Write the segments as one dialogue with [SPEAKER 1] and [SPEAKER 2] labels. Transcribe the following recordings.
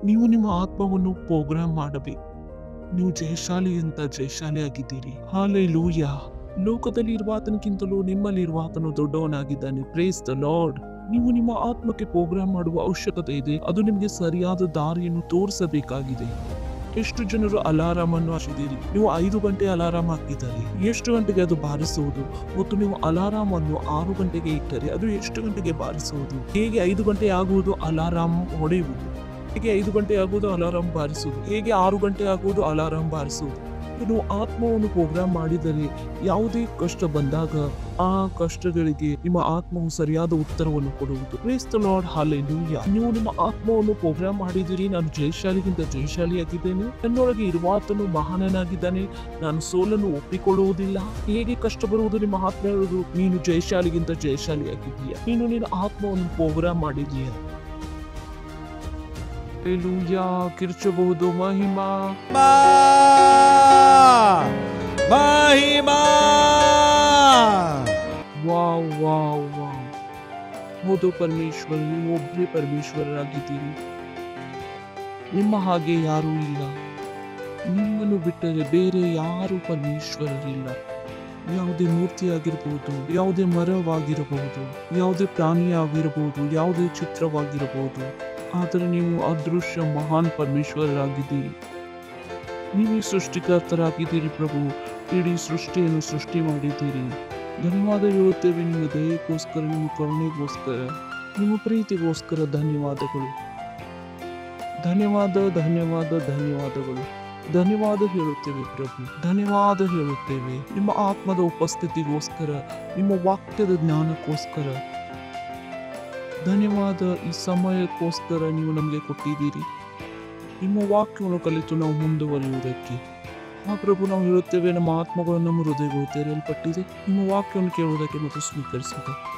[SPEAKER 1] ನೀವು ನಿಮ್ಮ ಆತ್ಮವನ್ನು ಪ್ರೋಗ್ರಾಮ್ ಮಾಡಬೇಕು. ನೀವು ಜಯಶಾಲಿ ಅಂತ ಜಯಶಾಲಿ ಆಗಿದ್ದೀರಿ. ಹಾಲೆಲೂಯಾ. ಲೋಕದಲ್ಲಿ ಇರುವ ಆತನಕ್ಕಿಂತಲೂ ನಿಮ್ಮಲ್ಲಿರುವ ಆತನು ದೊಡ್ಡವನಾಗಿದ್ದಾನೆ. Praise the lord. ನೀವು ನಿಮ್ಮ ಆತ್ಮಕ್ಕೆ ಪ್ರೋಗ್ರಾಮ್ ಮಾಡುವ ಅವಶ್ಯಕತೆ ಇದೆ. ಅದು ನಿಮಗೆ ಸರಿಯಾದ ದಾರಿಯನ್ನು ತೋರಿಸಬೇಕಾಗಿದೆ. ಎಷ್ಟು ಜನರು ಅಲಾರಾಮ್ ಅನ್ನು ಹಾಕಿದ್ದೀರಿ? ನೀವು 5 ಗಂಟೆ ಅಲಾರಾಮ್ ಹಾಕಿದ್ದಾರೆ. ಎಷ್ಟು ಗಂಟೆಗೆ ಅದು ಬಾರಿಸುವುದು? ಮತ್ತು ನೀವು ಅಲಾರಾಮ್ ಅನ್ನು 6 ಗಂಟೆಗೆ ಇಟ್ಟರೆ ಅದು ಎಷ್ಟು ಗಂಟೆಗೆ ಬಾರಿಸುವುದು? ಹೇಗೆ 5 ಗಂಟೆ ಆಗುವುದು ಅಲಾರಾಮ್ ಹೊಡೆಯುವುದು? ಹೇಗೆ 5 ಗಂಟೆ ಆಗುವುದು ಅಲಾರಾಮ್ ಬಾರಿಸುವುದು? ಹೇಗೆ 6 ಗಂಟೆ ಆಗುವುದು ಅಲಾರಾಮ್ ಬಾರಿಸುವುದು? ನೀವು ಆತ್ಮವನ್ನು ಪ್ರೋಗ್ರಾಮ್ ಮಾಡಿದರೆ ಯಾವುದೇ ಕಷ್ಟ ಬಂದಾಗ ಆ ಕಷ್ಟಗಳಿಗೆ ನಿಮ್ಮ ಆತ್ಮವು ಸರಿಯಾದ ಉತ್ತರವನ್ನು ಕೊಡುವುದು. Praise the lord. ಹಾಲೆಲೂಯಾ. ನೀವು ನಿಮ್ಮ ಆತ್ಮವನ್ನು ಪ್ರೋಗ್ರಾಮ್ ಮಾಡಿದಿರಿ. ನಾನು ಜಯಶಾಲಿಗಿಂತ ಜಯಶಾಲಿಯಾಗಿದ್ದೇನೆ. ನನ್ನೊಳಗೆ ಇರುವಾತನು ಮಹಾನನಾಗಿದ್ದಾನೆ. ನಾನು ಸೋಲನ್ನು ಒಪ್ಪಿಕೊಳ್ಳುವುದಿಲ್ಲ. ಹೇಗೆ ಕಷ್ಟ ಬರುವುದು? ನಿಮ್ಮ ಆತ್ಮ ಹೇಳುವುದು ನೀನು ಜಯಶಾಲಿಗಿಂತ ಜಯಶಾಲಿಯಾಗಿದ್ದೀಯ. ನೀನು ನಿನ್ನ ಆತ್ಮವನ್ನು ಪ್ರೋಗ್ರಾಮ್ ಮಾಡಿದೀಯ. ಹಾಲೆಲೂಯಾ. ಕಿರ್ಚಬಹುದು ಮಹಿಮಾ
[SPEAKER 2] ಮಹಿಮಾ.
[SPEAKER 1] Wow wow wow. ಹೌದು ಪರಮೇಶ್ವರ, ನೀವು ಒಬ್ಬರೇ ಪರಮೇಶ್ವರರಾಗಿದ್ದೀರಿ. ನಿಮ್ಮ ಹಾಗೆ ಯಾರೂ ಇಲ್ಲ. ನಿಮ್ಮನ್ನು ಬಿಟ್ಟರೆ ಬೇರೆ ಯಾರು ಪರಮೇಶ್ವರರಿಲ್ಲ. ಯಾವುದೇ ಮೂರ್ತಿ ಆಗಿರಬಹುದು, ಯಾವುದೇ ಮರವಾಗಿರಬಹುದು, ಯಾವುದೇ ಪ್ರಾಣಿ ಆಗಿರಬಹುದು, ಯಾವುದೇ ಚಿತ್ರವಾಗಿರಬಹುದು, ಆದರೆ ನೀವು ಅದೃಶ್ಯ ಮಹಾನ್ ಪರಮೇಶ್ವರರಾಗಿದ್ದೀರಿ. ನೀವೇ ಸೃಷ್ಟಿಕರ್ತರಾಗಿದ್ದೀರಿ ಪ್ರಭು. ಇಡೀ ಸೃಷ್ಟಿಯನ್ನು ಸೃಷ್ಟಿ ಮಾಡಿದ್ದೀರಿ. ಧನ್ಯವಾದ ಹೇಳುತ್ತೇವೆ ನಿಮ್ಮ ದಯೆಗೋಸ್ಕರ, ನಿಮ್ಮ ಕರುಣೆಗೋಸ್ಕರ, ನಿಮ್ಮ ಪ್ರೀತಿಗೋಸ್ಕರ. ಧನ್ಯವಾದಗಳು, ಧನ್ಯವಾದ, ಧನ್ಯವಾದ, ಧನ್ಯವಾದಗಳು. ಧನ್ಯವಾದ ಹೇಳುತ್ತೇವೆ ಪ್ರಭು. ಧನ್ಯವಾದ ಹೇಳುತ್ತೇವೆ ನಿಮ್ಮ ಆತ್ಮದ ಉಪಸ್ಥಿತಿಗೋಸ್ಕರ, ನಿಮ್ಮ ವಾಕ್ಯದ ಜ್ಞಾನಕ್ಕೋಸ್ಕರ. ಧನ್ಯವಾದ ಈ ಸಮಯಕ್ಕೋಸ್ಕರ ನೀವು ನಮಗೆ ಕೊಟ್ಟಿದ್ದೀರಿ. ನಿಮ್ಮ ವಾಕ್ಯವನ್ನು ಕಲಿತು ನಾವು ಮುಂದುವರಿಯುವುದಕ್ಕೆ. ಪ್ರಭು, ನಾವು ಹೇಳುತ್ತೇವೆ ನಮ್ಮ ಆತ್ಮಗಳು ನಮ್ಮ ಹೃದಯಗಳು ತೆರೆಯಲ್ಪಟ್ಟಿದೆ ನಿಮ್ಮ ವಾಕ್ಯವನ್ನು ಕೇಳುವುದಕ್ಕೆ ಮತ್ತು ಸ್ವೀಕರಿಸುವುದಕ್ಕೆ.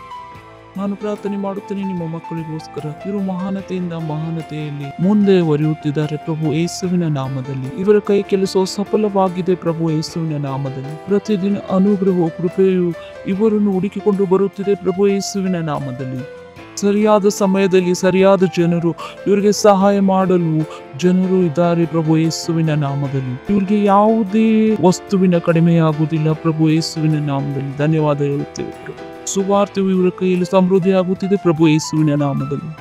[SPEAKER 1] ನಾನು ಪ್ರಾರ್ಥನೆ ಮಾಡುತ್ತೇನೆ ನಿಮ್ಮ ಮಕ್ಕಳಿಗೋಸ್ಕರ. ಇವರು ಮಹಾನತೆಯಿಂದ ಮಹಾನತೆಯಲ್ಲಿ ಮುಂದೆ ಒರೆಯುತ್ತಿದ್ದಾರೆ ಪ್ರಭು ಯೇಸುವಿನ ನಾಮದಲ್ಲಿ. ಇವರ ಕೈ ಕೆಲಸವು ಸಫಲವಾಗಿದೆ ಪ್ರಭು ಯೇಸುವಿನ ನಾಮದಲ್ಲಿ. ಪ್ರತಿದಿನ ಅನುಗ್ರಹವು ಕೃಪೆಯು ಇವರನ್ನು ಹುಡುಕಿಕೊಂಡು ಬರುತ್ತಿದೆ ಪ್ರಭು ಯೇಸುವಿನ ನಾಮದಲ್ಲಿ. ಸರಿಯಾದ ಸಮಯದಲ್ಲಿ ಸರಿಯಾದ ಜನರು ಇವರಿಗೆ ಸಹಾಯ ಮಾಡಲು ಜನರು ಇದ್ದಾರೆ ಪ್ರಭು ಯೇಸುವಿನ ನಾಮದಲ್ಲಿ. ಇವರಿಗೆ ಯಾವುದೇ ವಸ್ತುವಿನ ಕಡಿಮೆಯಾಗುವುದಿಲ್ಲ ಪ್ರಭು ಯೇಸುವಿನ ನಾಮದಲ್ಲಿ. ಧನ್ಯವಾದ ಹೇಳುತ್ತೇವೆ ಪ್ರಭು. ಸುವಾರ್ತೆಯು ಇವರ ಕೈಯಲ್ಲಿ ಸಮೃದ್ಧಿ ಆಗುತ್ತಿದೆ ಪ್ರಭು ಯೇಸುವಿನ ನಾಮದಲ್ಲಿ.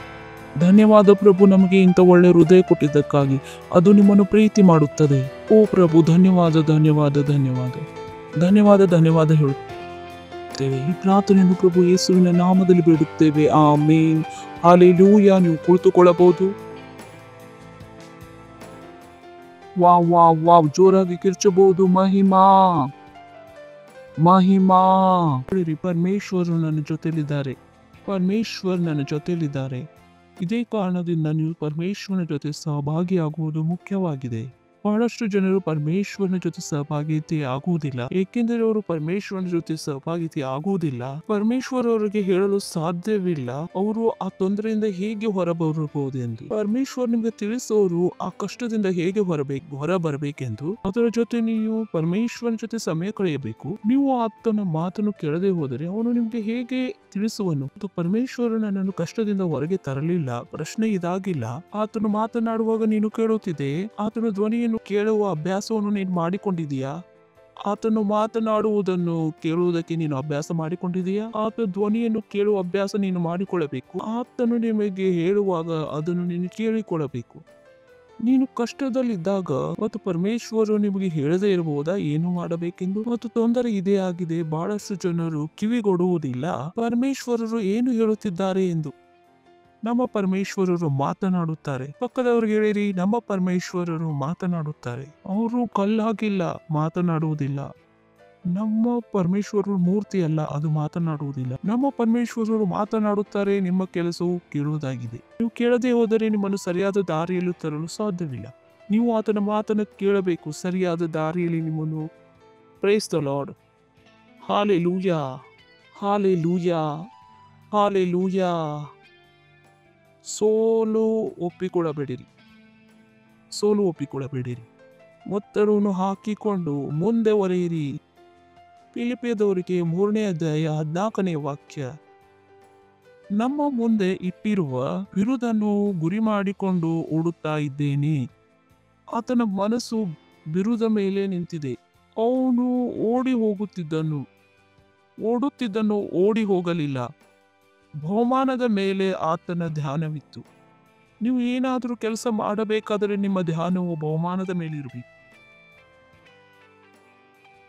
[SPEAKER 1] ಧನ್ಯವಾದ ಪ್ರಭು, ನಮಗೆ ಇಂಥ ಒಳ್ಳೆ ಹೃದಯ ಕೊಟ್ಟಿದ್ದಕ್ಕಾಗಿ. ಅದು ನಿಮ್ಮನ್ನು ಪ್ರೀತಿ ಮಾಡುತ್ತದೆ. ಓ ಪ್ರಭು, ಧನ್ಯವಾದ, ಧನ್ಯವಾದ, ಧನ್ಯವಾದ, ಧನ್ಯವಾದ, ಧನ್ಯವಾದ ಹೇಳುತ್ತೇವೆ. ಈ ಪ್ರಾರ್ಥನೆಯನ್ನು ಪ್ರಭು ಯೇಸುವಿನ ನಾಮದಲ್ಲಿ ಬೇಡುತ್ತೇವೆ. ಆಮೇನ್. ಹಾಲೆಲೂಯಾ. ನೀವು ಕುಳಿತುಕೊಳ್ಳಬಹುದು. Wow wow wow. ಜೋರಾಗಿ ಕಿರ್ಚಬಹುದು. ಮಹಿಮಾ ಮಹಿಮಾ. ಪರಮೇಶ್ವರರು ನನ್ನ ಜೊತೆಲಿದ್ದಾರೆ. ಪರಮೇಶ್ವರ್ ನನ್ನ ಜೊತೆಲಿದ್ದಾರೆ. ಇದೇ ಕಾರಣದಿಂದ ನೀವು ಪರಮೇಶ್ವರನ ಜೊತೆ ಸಹಭಾಗಿಯಾಗುವುದು ಮುಖ್ಯವಾಗಿದೆ. ಬಹಳಷ್ಟು ಜನರು ಪರಮೇಶ್ವರನ ಜೊತೆ ಸಹಭಾಗಿತೆ ಆಗುವುದಿಲ್ಲ, ಏಕೆಂದರೆ ಅವರು ಪರಮೇಶ್ವರನ ಜೊತೆ ಸಹಭಾಗಿತೆ ಆಗುವುದಿಲ್ಲ. ಪರಮೇಶ್ವರ ಅವರಿಗೆ ಹೇಳಲು ಸಾಧ್ಯವಿಲ್ಲ ಅವರು ಆ ತೊಂದರೆಯಿಂದ ಹೇಗೆ ಹೊರಬರಬಹುದೆಂದು. ಪರಮೇಶ್ವರ್ ನಿಮಗೆ ತಿಳಿಸೋರು ಆ ಕಷ್ಟದಿಂದ ಹೇಗೆ ಹೊರಬರಬೇಕೆಂದು. ಅದರ ಜೊತೆ ನೀವು ಪರಮೇಶ್ವರನ ಜೊತೆ ಸಮಯ ಕಳೆಯಬೇಕು. ನೀವು ಆತನ ಮಾತನ್ನು ಕೇಳದೆ ಹೋದರೆ ಅವನು ನಿಮ್ಗೆ ಹೇಗೆ ತಿಳಿಸುವನು? ಪರಮೇಶ್ವರ ನನ್ನನ್ನು ಕಷ್ಟದಿಂದ ಹೊರಗೆ ತರಲಿಲ್ಲ. ಪ್ರಶ್ನೆ ಇದಾಗಿಲ್ಲ. ಆತನು ಮಾತನಾಡುವಾಗ ನೀನು ಕೇಳುತ್ತಿದೆ. ಆತನ ಧ್ವನಿಯನ್ನು ಕೇಳುವ ಅಭ್ಯಾಸವನ್ನು ನೀನು ಮಾಡಿಕೊಂಡಿದೀಯಾ? ಆತನು ಮಾತನಾಡುವುದನ್ನು ಕೇಳುವುದಕ್ಕೆ ನೀನು ಅಭ್ಯಾಸ ಮಾಡಿಕೊಂಡಿದೀಯಾ? ಆತನ ಧ್ವನಿಯನ್ನು ಕೇಳುವ ಅಭ್ಯಾಸ ನೀನು ಮಾಡಿಕೊಳ್ಳಬೇಕು. ಆತನು ನಿಮಗೆ ಹೇಳುವಾಗ ಅದನ್ನು ನೀನು ಕೇಳಿಕೊಳ್ಳಬೇಕು. ನೀನು ಕಷ್ಟದಲ್ಲಿದ್ದಾಗ ಮತ್ತು ಪರಮೇಶ್ವರು ನಿಮಗೆ ಹೇಳದೇ ಇರಬಹುದಾ ಏನು ಮಾಡಬೇಕೆಂದು? ಮತ್ತು ತೊಂದರೆ ಇದೇ ಆಗಿದೆ. ಬಹಳಷ್ಟು ಜನರು ಕಿವಿಗೊಡುವುದಿಲ್ಲ ಪರಮೇಶ್ವರರು ಏನು ಹೇಳುತ್ತಿದ್ದಾರೆ ಎಂದು. ನಮ್ಮ ಪರಮೇಶ್ವರರು ಮಾತನಾಡುತ್ತಾರೆ. ಪಕ್ಕದವ್ರಿಗೆ ಹೇಳಿರಿ, ನಮ್ಮ ಪರಮೇಶ್ವರರು ಮಾತನಾಡುತ್ತಾರೆ. ಅವರು ಕಲ್ಲಾಗಿಲ್ಲ, ಮಾತನಾಡುವುದಿಲ್ಲ. ನಮ್ಮ ಪರಮೇಶ್ವರರು ಮೂರ್ತಿ ಅಲ್ಲ, ಅದು ಮಾತನಾಡುವುದಿಲ್ಲ. ನಮ್ಮ ಪರಮೇಶ್ವರರು ಮಾತನಾಡುತ್ತಾರೆ. ನಿಮ್ಮ ಕೆಲಸವು ಕೇಳುವುದಾಗಿದೆ. ನೀವು ಕೇಳದೆ ಹೋದರೆ ನಿಮ್ಮನ್ನು ಸರಿಯಾದ ದಾರಿಯಲ್ಲಿ ತರಲು ಸಾಧ್ಯವಿಲ್ಲ. ನೀವು ಆತನ ಮಾತನ್ನು ಕೇಳಬೇಕು. ಸರಿಯಾದ ದಾರಿಯಲ್ಲಿ ನಿಮ್ಮನ್ನು. Praise the lord. Hallelujah, hallelujah, hallelujah. ಸೋಲು ಒಪ್ಪಿಕೊಳ್ಳಬೇಡಿರಿ. ಸೋಲು ಒಪ್ಪಿಕೊಳ್ಳಬೇಡಿರಿ. ಒತ್ತಡವನ್ನು ಹಾಕಿಕೊಂಡು ಮುಂದೆ ಒರೆಯಿರಿ. ಫಿಲಿಪಿಯದವರಿಗೆ 3ನೇ ಅಧ್ಯಾಯ 14ನೇ ವಾಕ್ಯ. ನಮ್ಮ ಮುಂದೆ ಇಟ್ಟಿರುವ ಬಿರುದನ್ನು ಗುರಿ ಮಾಡಿಕೊಂಡು ಓಡುತ್ತಾ ಇದ್ದೇನೆ. ಆತನ ಮನಸ್ಸು ಬಿರುದ ಮೇಲೆ ನಿಂತಿದೆ. ಅವನು ಓಡುತ್ತಿದ್ದನು, ಓಡಿ ಹೋಗಲಿಲ್ಲ. ಬಹುಮಾನದ ಮೇಲೆ ಆತನ ಧ್ಯಾನವಿತ್ತು. ನೀವು ಏನಾದರೂ ಕೆಲಸ ಮಾಡಬೇಕಾದರೆ ನಿಮ್ಮ ಧ್ಯಾನವು ಬಹುಮಾನದ ಮೇಲೆ ಇರಬೇಕು.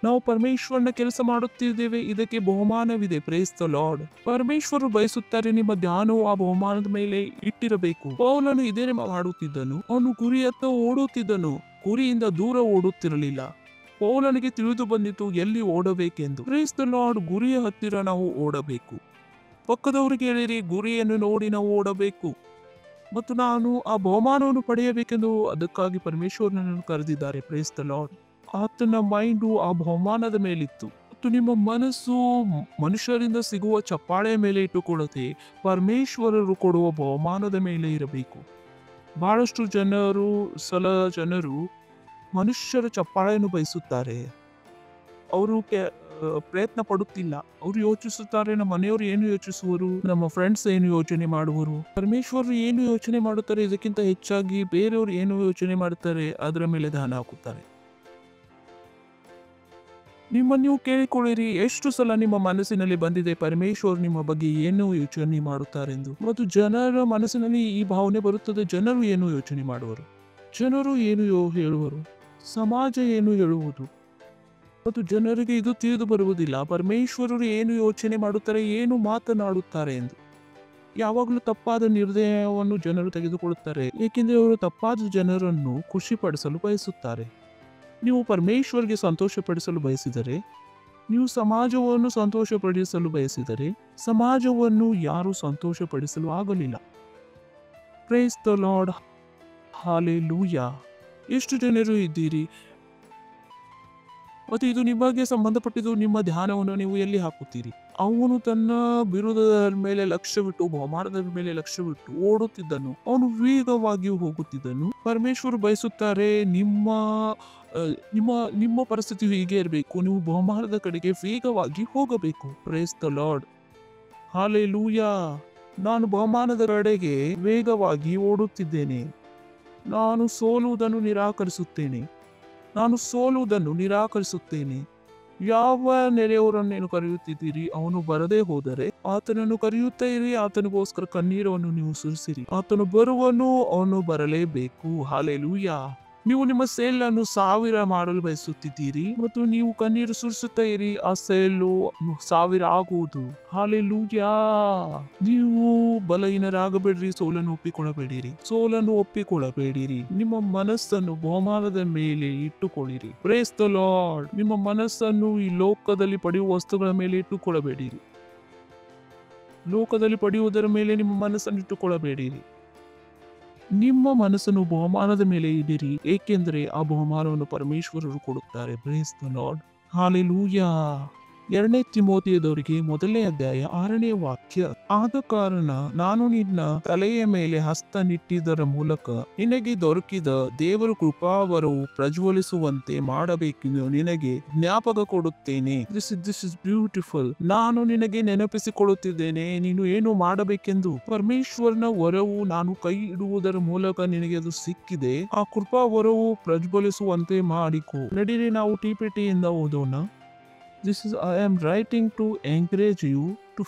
[SPEAKER 1] ನಾವು ಪರಮೇಶ್ವರನ ಕೆಲಸ ಮಾಡುತ್ತಿದ್ದೇವೆ, ಇದಕ್ಕೆ ಬಹುಮಾನವಿದೆ. Praise the lord. ಪರಮೇಶ್ವರರು ಬಯಸುತ್ತಾರೆ ನಿಮ್ಮ ಧ್ಯಾನವು ಆ ಬಹುಮಾನದ ಮೇಲೆ ಇಟ್ಟಿರಬೇಕು. ಪೌಲನು ಇದೇ ಮಾಡುತ್ತಿದ್ದನು. ಅವನು ಗುರಿಯತ್ತ ಓಡುತ್ತಿದ್ದನು, ಗುರಿಯಿಂದ ದೂರ ಓಡುತ್ತಿರಲಿಲ್ಲ. ಪೌಲನಿಗೆ ತಿಳಿದು ಬಂದಿತು ಎಲ್ಲಿ ಓಡಬೇಕೆಂದು. Praise the lord. ಗುರಿಯ ಹತ್ತಿರ ನಾವು ಓಡಬೇಕು. ಪಕ್ಕದವರಿಗೆ ಹೇಳಿರಿ, ಗುರಿಯನ್ನು ನೋಡಿ ನಾವು ಓಡಬೇಕು ಮತ್ತು ನಾನು ಆ ಬಹುಮಾನವನ್ನು ಪಡೆಯಬೇಕೆಂದು ಅದಕ್ಕಾಗಿ ಪರಮೇಶ್ವರನನ್ನು ಕರೆದಿದ್ದಾರೆ. Praise the Lord. ಆತನ ಮೈಂಡು ಆ ಬಹುಮಾನದ ಮೇಲಿತ್ತು ಮತ್ತು ನಿಮ್ಮ ಮನಸ್ಸು ಮನುಷ್ಯರಿಂದ ಸಿಗುವ ಚಪ್ಪಾಳೆಯ ಮೇಲೆ ಇಟ್ಟುಕೊಳ್ಳದೆ ಪರಮೇಶ್ವರರು ಕೊಡುವ ಬಹುಮಾನದ ಮೇಲೆ ಇರಬೇಕು. ಬಹಳಷ್ಟು ಜನರು ಮನುಷ್ಯರ ಚಪ್ಪಾಳೆಯನ್ನು ಬಯಸುತ್ತಾರೆ. ಅವರು ಪ್ರಯತ್ನ ಪಡುತ್ತಿಲ್ಲ. ಅವರು ಯೋಚಿಸುತ್ತಾರೆ, ನಮ್ಮ ಮನೆಯವರು ಏನು ಯೋಚಿಸುವರು, ನಮ್ಮ ಫ್ರೆಂಡ್ಸ್ ಏನು ಯೋಚನೆ ಮಾಡುವರು, ಪರಮೇಶ್ವರರು ಏನು ಯೋಚನೆ ಮಾಡುತ್ತಾರೆ, ಇದಕ್ಕಿಂತ ಹೆಚ್ಚಾಗಿ ಬೇರೆಯವರು ಏನು ಯೋಚನೆ ಮಾಡುತ್ತಾರೆ, ಅದರ ಮೇಲೆ ಧ್ಯಾನ ಹಾಕುತ್ತಾರೆ. ನೀವು ಕೇಳಿಕೊಳ್ಳಿರಿ, ಎಷ್ಟು ಸಲ ನಿಮ್ಮ ಮನಸ್ಸಿನಲ್ಲಿ ಬಂದಿದೆ ಪರಮೇಶ್ವರ್ ನಿಮ್ಮ ಬಗ್ಗೆ ಏನು ಯೋಚನೆ ಮಾಡುತ್ತಾರೆಂದು. ಮತ್ತು ಜನರ ಮನಸ್ಸಿನಲ್ಲಿ ಈ ಭಾವನೆ ಬರುತ್ತದೆ, ಜನರು ಏನು ಯೋಚನೆ ಮಾಡುವರು, ಜನರು ಏನು ಹೇಳುವರು, ಸಮಾಜ ಏನು ಹೇಳುವುದು. ಮತ್ತು ಜನರಿಗೆ ಇದು ತಿಳಿದು ಬರುವುದಿಲ್ಲ ಪರಮೇಶ್ವರರು ಏನು ಯೋಚನೆ ಮಾಡುತ್ತಾರೆ, ಏನು ಮಾತನಾಡುತ್ತಾರೆ ಎಂದು. ಯಾವಾಗಲೂ ತಪ್ಪಾದ ನಿರ್ಣಯವನ್ನು ಜನರು ತೆಗೆದುಕೊಳ್ಳುತ್ತಾರೆ, ಏಕೆಂದರೆ ಅವರು ತಪ್ಪಾದ ಜನರನ್ನು ಖುಷಿಪಡಿಸಲು ಬಯಸುತ್ತಾರೆ. ನೀವು ಪರಮೇಶ್ವರ್ಗೆ ಸಂತೋಷಪಡಿಸಲು ಬಯಸಿದರೆ, ನೀವು ಸಮಾಜವನ್ನು ಸಂತೋಷಪಡಿಸಲು ಬಯಸಿದರೆ, ಸಮಾಜವನ್ನು ಯಾರು ಸಂತೋಷಪಡಿಸಲು ಆಗಲಿಲ್ಲ. Praise the lord. ಹಾಲೆಲೂಯಾ. ಎಷ್ಟು ಜನರು ಇದ್ದೀರಿ ಮತ್ತು ಇದು ನಿಮಗೆ ಸಂಬಂಧಪಟ್ಟಿದ್ದು. ನಿಮ್ಮ ಧ್ಯಾನವನ್ನು ನೀವು ಎಲ್ಲಿ ಹಾಕುತ್ತೀರಿ? ಅವನು ತನ್ನ ಬಿರುದದ ಮೇಲೆ ಲಕ್ಷ್ಯವಿಟ್ಟು, ಬಹುಮಾನದ ಮೇಲೆ ಲಕ್ಷ್ಯವಿಟ್ಟು ಓಡುತ್ತಿದ್ದನು. ಅವನು ವೇಗವಾಗಿಯೂ ಹೋಗುತ್ತಿದ್ದನು. ಪರಮೇಶ್ವರು ಬಯಸುತ್ತಾರೆ ನಿಮ್ಮ ನಿಮ್ಮ ನಿಮ್ಮ ಪರಿಸ್ಥಿತಿ ಹೀಗೆ ಇರಬೇಕು. ನೀವು ಬಹುಮಾನದ ಕಡೆಗೆ ವೇಗವಾಗಿ ಹೋಗಬೇಕು. Praise the lord. ಹಾಲೆಲೂಯಾ. ನಾನು ಬಹುಮಾನದ ಕಡೆಗೆ ವೇಗವಾಗಿ ಓಡುತ್ತಿದ್ದೇನೆ. ನಾನು ಸೋಲುವುದನ್ನು ನಿರಾಕರಿಸುತ್ತೇನೆ. ಯಾವ ನೆರೆಯವರನ್ನೇನು ಕರೆಯುತ್ತಿದ್ದೀರಿ, ಅವನು ಬರದೇ ಹೋದರೆ ಆತನನ್ನು ಕರೆಯುತ್ತಾ ಇರಿ. ಆತನಿಗೋಸ್ಕರ ಕಣ್ಣೀರವನ್ನು ನೀವು ಸುರಿಸಿರಿ. ಆತನು ಬರುವನು, ಅವನು ಬರಲೇಬೇಕು. ಹಾಲೆಲೂಯಾ. ನೀವು ನಿಮ್ಮ ಸೇಲನ್ನು 1000 ಮಾಡಲು ಬಯಸುತ್ತಿದ್ದೀರಿ ಮತ್ತು ನೀವು ಕಣ್ಣೀರು ಸುರಿಸುತ್ತಾ ಇರಿ. ಆ ಸೇಲು 1000 ಆಗುವುದು. ಹಾಲೆಲೂಯಾ. ನೀವು ಬಲಹೀನರಾಗಬೇಡ್ರಿ, ಸೋಲನ್ನು ಒಪ್ಪಿಕೊಳ್ಳಬೇಡಿರಿ. ನಿಮ್ಮ ಮನಸ್ಸನ್ನು ಬಹುಮಾನದ ಮೇಲೆ ಇಟ್ಟುಕೊಳ್ಳಿರಿ. Praise the lord. ನಿಮ್ಮ ಮನಸ್ಸನ್ನು ಈ ಲೋಕದಲ್ಲಿ ಪಡೆಯುವ ವಸ್ತುಗಳ ಮೇಲೆ ಇಟ್ಟುಕೊಳ್ಳಬೇಡಿರಿ. ಲೋಕದಲ್ಲಿ ಪಡೆಯುವುದರ ಮೇಲೆ ನಿಮ್ಮ ಮನಸ್ಸನ್ನು ಇಟ್ಟುಕೊಳ್ಳಬೇಡಿರಿ. ನಿಮ್ಮ ಮನಸ್ಸನ್ನು ಬಹುಮಾನದ ಮೇಲೆ ಇಡಿರಿ, ಏಕೆಂದರೆ ಆ ಬಹುಮಾನವನ್ನು ಪರಮೇಶ್ವರರು ಕೊಡುತ್ತಾರೆ. Praise the lord. ಹಾಲೆಲೂಯಾ. 2 ತಿಮೋಥೆಯದವರಿಗೆ 1ನೇ ಅಧ್ಯಾಯ 6ನೇ ವಾಕ್ಯ. ಆದ ಕಾರಣ ನಾನು ನಿನ್ನ ತಲೆಯ ಮೇಲೆ ಹಸ್ತ ನಿಟ್ಟಿದ್ದರ ಮೂಲಕ ನಿನಗೆ ದೊರಕಿದ ದೇವರ ಕೃಪಾವರವು ಪ್ರಜ್ವಲಿಸುವಂತೆ ಮಾಡಬೇಕೆಂದು ನಿನಗೆ ಜ್ಞಾಪಕ ಕೊಡುತ್ತೇನೆ. This is beautiful. ನಾನು ನಿನಗೆ ನೆನಪಿಸಿಕೊಳ್ಳುತ್ತಿದ್ದೇನೆ ನೀನು ಏನು ಮಾಡಬೇಕೆಂದು. ಪರಮೇಶ್ವರನ ವರವು ನಾನು ಕೈ ಇಡುವುದರ ಮೂಲಕ ನಿನಗೆ ಅದು ಸಿಕ್ಕಿದೆ. ಆ ಕೃಪಾವರವು ಪ್ರಜ್ವಲಿಸುವಂತೆ ಮಾಡಿಕೊ. ನಡೀರಿ ನಾವು ಟಿಪಿಟಿಯಿಂದ ಓದೋಣ. I am writing to encourage you to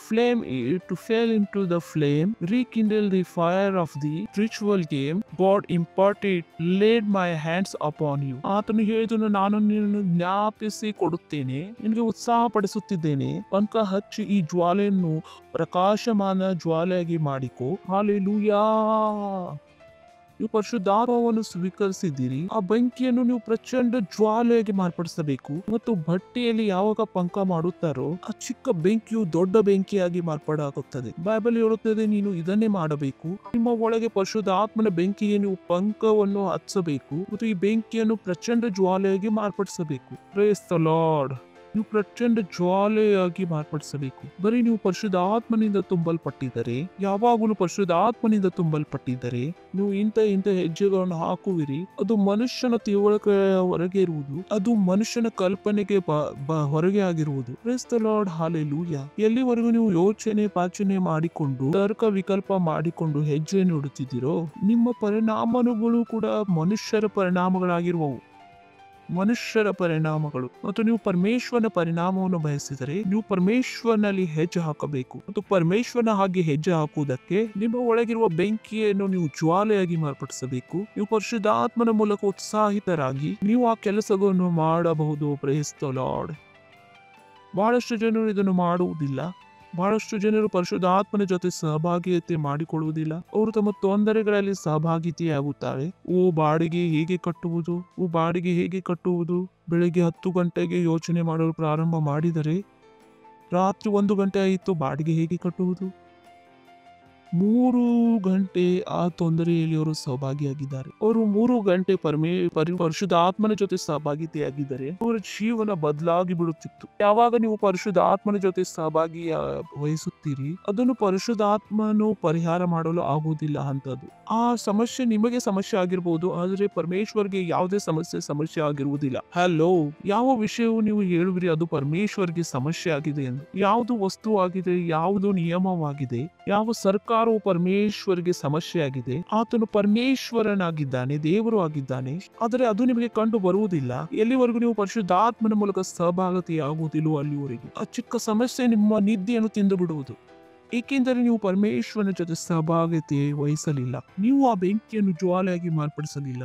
[SPEAKER 1] fall into the flame, rekindle the fire of the ritual game God imparted, laid my hands upon you. ಆತನು ಹೇಳಿದನು, ನಾನು ನಿನ್ನನ್ನು ಜ್ಞಾಪಿಸಿ ಕೊಡುತ್ತೇನೆ, ನಿನಗೆ ಉತ್ಸಾಹ ಪಡಿಸುತ್ತಿದ್ದೇನೆ. ಪಂಕ ಹಚ್ಚಿ ಈ ಜ್ವಾಲೆಯನ್ನು ಪ್ರಕಾಶಮಾನ ಜ್ವಾಲೆಯಾಗಿ ಮಾಡಿಕೊ. ಹಾಲೆಲೂಯಾ. ನೀವು ಪರಿಶುದ್ಧಾತ್ಮವನ್ನು ಸ್ವೀಕರಿಸಿದ್ದೀರಿ. ಆ ಬೆಂಕಿಯನ್ನು ನೀವು ಪ್ರಚಂಡ ಜ್ವಾಲೆಯಾಗಿ ಮಾರ್ಪಡಿಸಬೇಕು. ಮತ್ತು ಭಟ್ಟಿಯಲ್ಲಿ ಯಾವಾಗ ಪಂಕ ಮಾಡುತ್ತಾರೋ ಆ ಚಿಕ್ಕ ಬೆಂಕಿಯು ದೊಡ್ಡ ಬೆಂಕಿಯಾಗಿ ಮಾರ್ಪಾಡಾಗುತ್ತದೆ. ಬೈಬಲ್ ಹೇಳುತ್ತದೆ ನೀನು ಇದನ್ನೇ ಮಾಡಬೇಕು. ನಿಮ್ಮ ಒಳಗೆ ಪರಿಶುದ್ಧಾತ್ಮನ ಬೆಂಕಿಗೆ ನೀವು ಪಂಕವನ್ನು ಹಚ್ಚಬೇಕು ಮತ್ತು ಈ ಬೆಂಕಿಯನ್ನು ಪ್ರಚಂಡ ಜ್ವಾಲೆಯಾಗಿ ಮಾರ್ಪಡಿಸಬೇಕು. Praise the lord. ನೀವು ಪ್ರಚಂಡ ಜ್ವಾಲೆಯಾಗಿ ಮಾರ್ಪಡಿಸಬೇಕು. ಬರೀ ನೀವು ಪರಿಶುದ್ಧಾತ್ಮನಿಂದ ತುಂಬಲ್ಪಟ್ಟಿದ್ದರೆ, ಯಾವಾಗಲೂ ಪರಿಶುದ್ಧಾತ್ಮನಿಂದ ತುಂಬಲ್ಪಟ್ಟಿದ್ದರೆ ನೀವು ಇಂಥ ಹೆಜ್ಜೆಗಳನ್ನು ಹಾಕುವಿರಿ. ಅದು ಮನುಷ್ಯನ ತಿಳುವಳಿಕೆಯ ಹೊರಗೆ ಇರುವುದು, ಅದು ಮನುಷ್ಯನ ಕಲ್ಪನೆಗೆ ಹೊರಗೆ ಆಗಿರುವುದು. Praise the lord, hallelujah. ಎಲ್ಲಿವರೆಗೂ ನೀವು ಯೋಚನೆ ಪಾಚನೆ ಮಾಡಿಕೊಂಡು ತರ್ಕ ವಿಕಲ್ಪ ಮಾಡಿಕೊಂಡು ಹೆಜ್ಜೆ ನೋಡುತ್ತಿದ್ದೀರೋ, ನಿಮ್ಮ ಪರಿಣಾಮಗಳು ಕೂಡ ಮನುಷ್ಯರ ಪರಿಣಾಮಗಳಾಗಿರುವವು. ಮನುಷ್ಯರ ಪರಿಣಾಮಗಳು. ಮತ್ತು ನೀವು ಪರಮೇಶ್ವರನ ಪರಿಣಾಮವನ್ನು ಬಯಸಿದರೆ ನೀವು ಪರಮೇಶ್ವರನಲ್ಲಿ ಹೆಜ್ಜೆ ಹಾಕಬೇಕು. ಮತ್ತು ಪರಮೇಶ್ವರನ ಹಾಗೆ ಹೆಜ್ಜೆ ಹಾಕುವುದಕ್ಕೆ ನಿಮ್ಮ ಒಳಗಿರುವ ಬೆಂಕಿಯನ್ನು ನೀವು ಜ್ವಾಲೆಯಾಗಿ ಮಾರ್ಪಡಿಸಬೇಕು. ನೀವು ಪರಿಶುದ್ಧಾತ್ಮನ ಮೂಲಕ ಉತ್ಸಾಹಿತರಾಗಿ ನೀವು ಆ ಕೆಲಸವನ್ನು ಮಾಡಬಹುದು. Praise the Lord. ಬಹಳಷ್ಟು ಜನರು ಇದನ್ನು ಮಾಡುವುದಿಲ್ಲ. ಬಹಳಷ್ಟು ಜನರು ಪರಿಶುದ್ಧಾತ್ಮನ ಜೊತೆ ಸಹಭಾಗಿಯತೆ ಮಾಡಿಕೊಳ್ಳುವುದಿಲ್ಲ. ಅವರು ತಮ್ಮ ತೊಂದರೆಗಳಲ್ಲಿ ಸಹಭಾಗಿತೆಯಾಗುತ್ತಾರೆ. ಬಾಡಿಗೆ ಹೇಗೆ ಕಟ್ಟುವುದು. ಬೆಳಿಗ್ಗೆ 10 ಗಂಟೆಗೆ ಯೋಚನೆ ಮಾಡಲು ಪ್ರಾರಂಭ ಮಾಡಿದರೆ ರಾತ್ರಿ 1 ಗಂಟೆ ಆಯಿತು. ಬಾಡಿಗೆ ಹೇಗೆ ಕಟ್ಟುವುದು? 3 ಗಂಟೆ ಆ ತೊಂದರೆಯಲ್ಲಿ ಅವರು ಸಹಭಾಗಿಯಾಗಿದ್ದಾರೆ. ಅವರು 3 ಗಂಟೆ ಪರಿಶುದ್ಧ ಆತ್ಮನ ಜೊತೆ ಸಹಭಾಗಿತೆಯಾಗಿದ್ದರೆ ಅವರ ಜೀವನ ಬದಲಾಗಿ ಬಿಡುತ್ತಿತ್ತು. ಯಾವಾಗ ನೀವು ಪರಿಶುದ್ಧ ಆತ್ಮನ ಜೊತೆ ಸಹಭಾಗಿ ವಹಿಸುತ್ತೀರಿ, ಅದನ್ನು ಪರಿಶುದ್ಧ ಆತ್ಮನು ಪರಿಹಾರ ಮಾಡಲು ಆಗುವುದಿಲ್ಲ. ಅಂತದ್ದು ಆ ಸಮಸ್ಯೆ ನಿಮಗೆ ಸಮಸ್ಯೆ ಆಗಿರ್ಬೋದು, ಆದ್ರೆ ಪರಮೇಶ್ವರ್ಗೆ ಯಾವುದೇ ಸಮಸ್ಯೆ ಆಗಿರುವುದಿಲ್ಲ. ಹಲೋ, ಯಾವ ವಿಷಯವು ನೀವು ಹೇಳುವಿರಿ ಅದು ಪರಮೇಶ್ವರ್ಗೆ ಸಮಸ್ಯೆ ಆಗಿದೆ ಎಂದು? ಯಾವುದು ವಸ್ತು ಆಗಿದೆ, ಯಾವುದು ನಿಯಮವಾಗಿದೆ, ಯಾವ ಸರ್ಕಾರವು ಪರಮೇಶ್ವರ್ಗೆ ಸಮಸ್ಯೆ ಆಗಿದೆ? ಆತನು ಪರಮೇಶ್ವರನಾಗಿದ್ದಾನೆ, ದೇವರು ಆಗಿದ್ದಾನೆ. ಆದರೆ ಅದು ನಿಮಗೆ ಕಂಡು ಬರುವುದಿಲ್ಲ. ಎಲ್ಲಿವರೆಗೂ ನೀವು ಪರಿಶುದ್ಧಾತ್ಮನ ಮೂಲಕ ಸಹಭಾಗಿತೆ ಆಗುವುದಿಲ್ಲೋ ಅಲ್ಲಿವರೆಗೂ ಆ ಚಿಕ್ಕ ಸಮಸ್ಯೆ ನಿಮ್ಮ ನಿದ್ದೆಯನ್ನು ತಿಂದು ಬಿಡುವುದು. ಏಕೆಂದರೆ ನೀವು ಪರಮೇಶ್ವರನ ಜೊತೆ ಸಹಭಾಗಿತೆ ವಹಿಸಲಿಲ್ಲ. ನೀವು ಆ ಬೆಂಕಿಯನ್ನು ಜ್ವಾಲೆಯಾಗಿ ಮಾರ್ಪಡಿಸಲಿಲ್ಲ.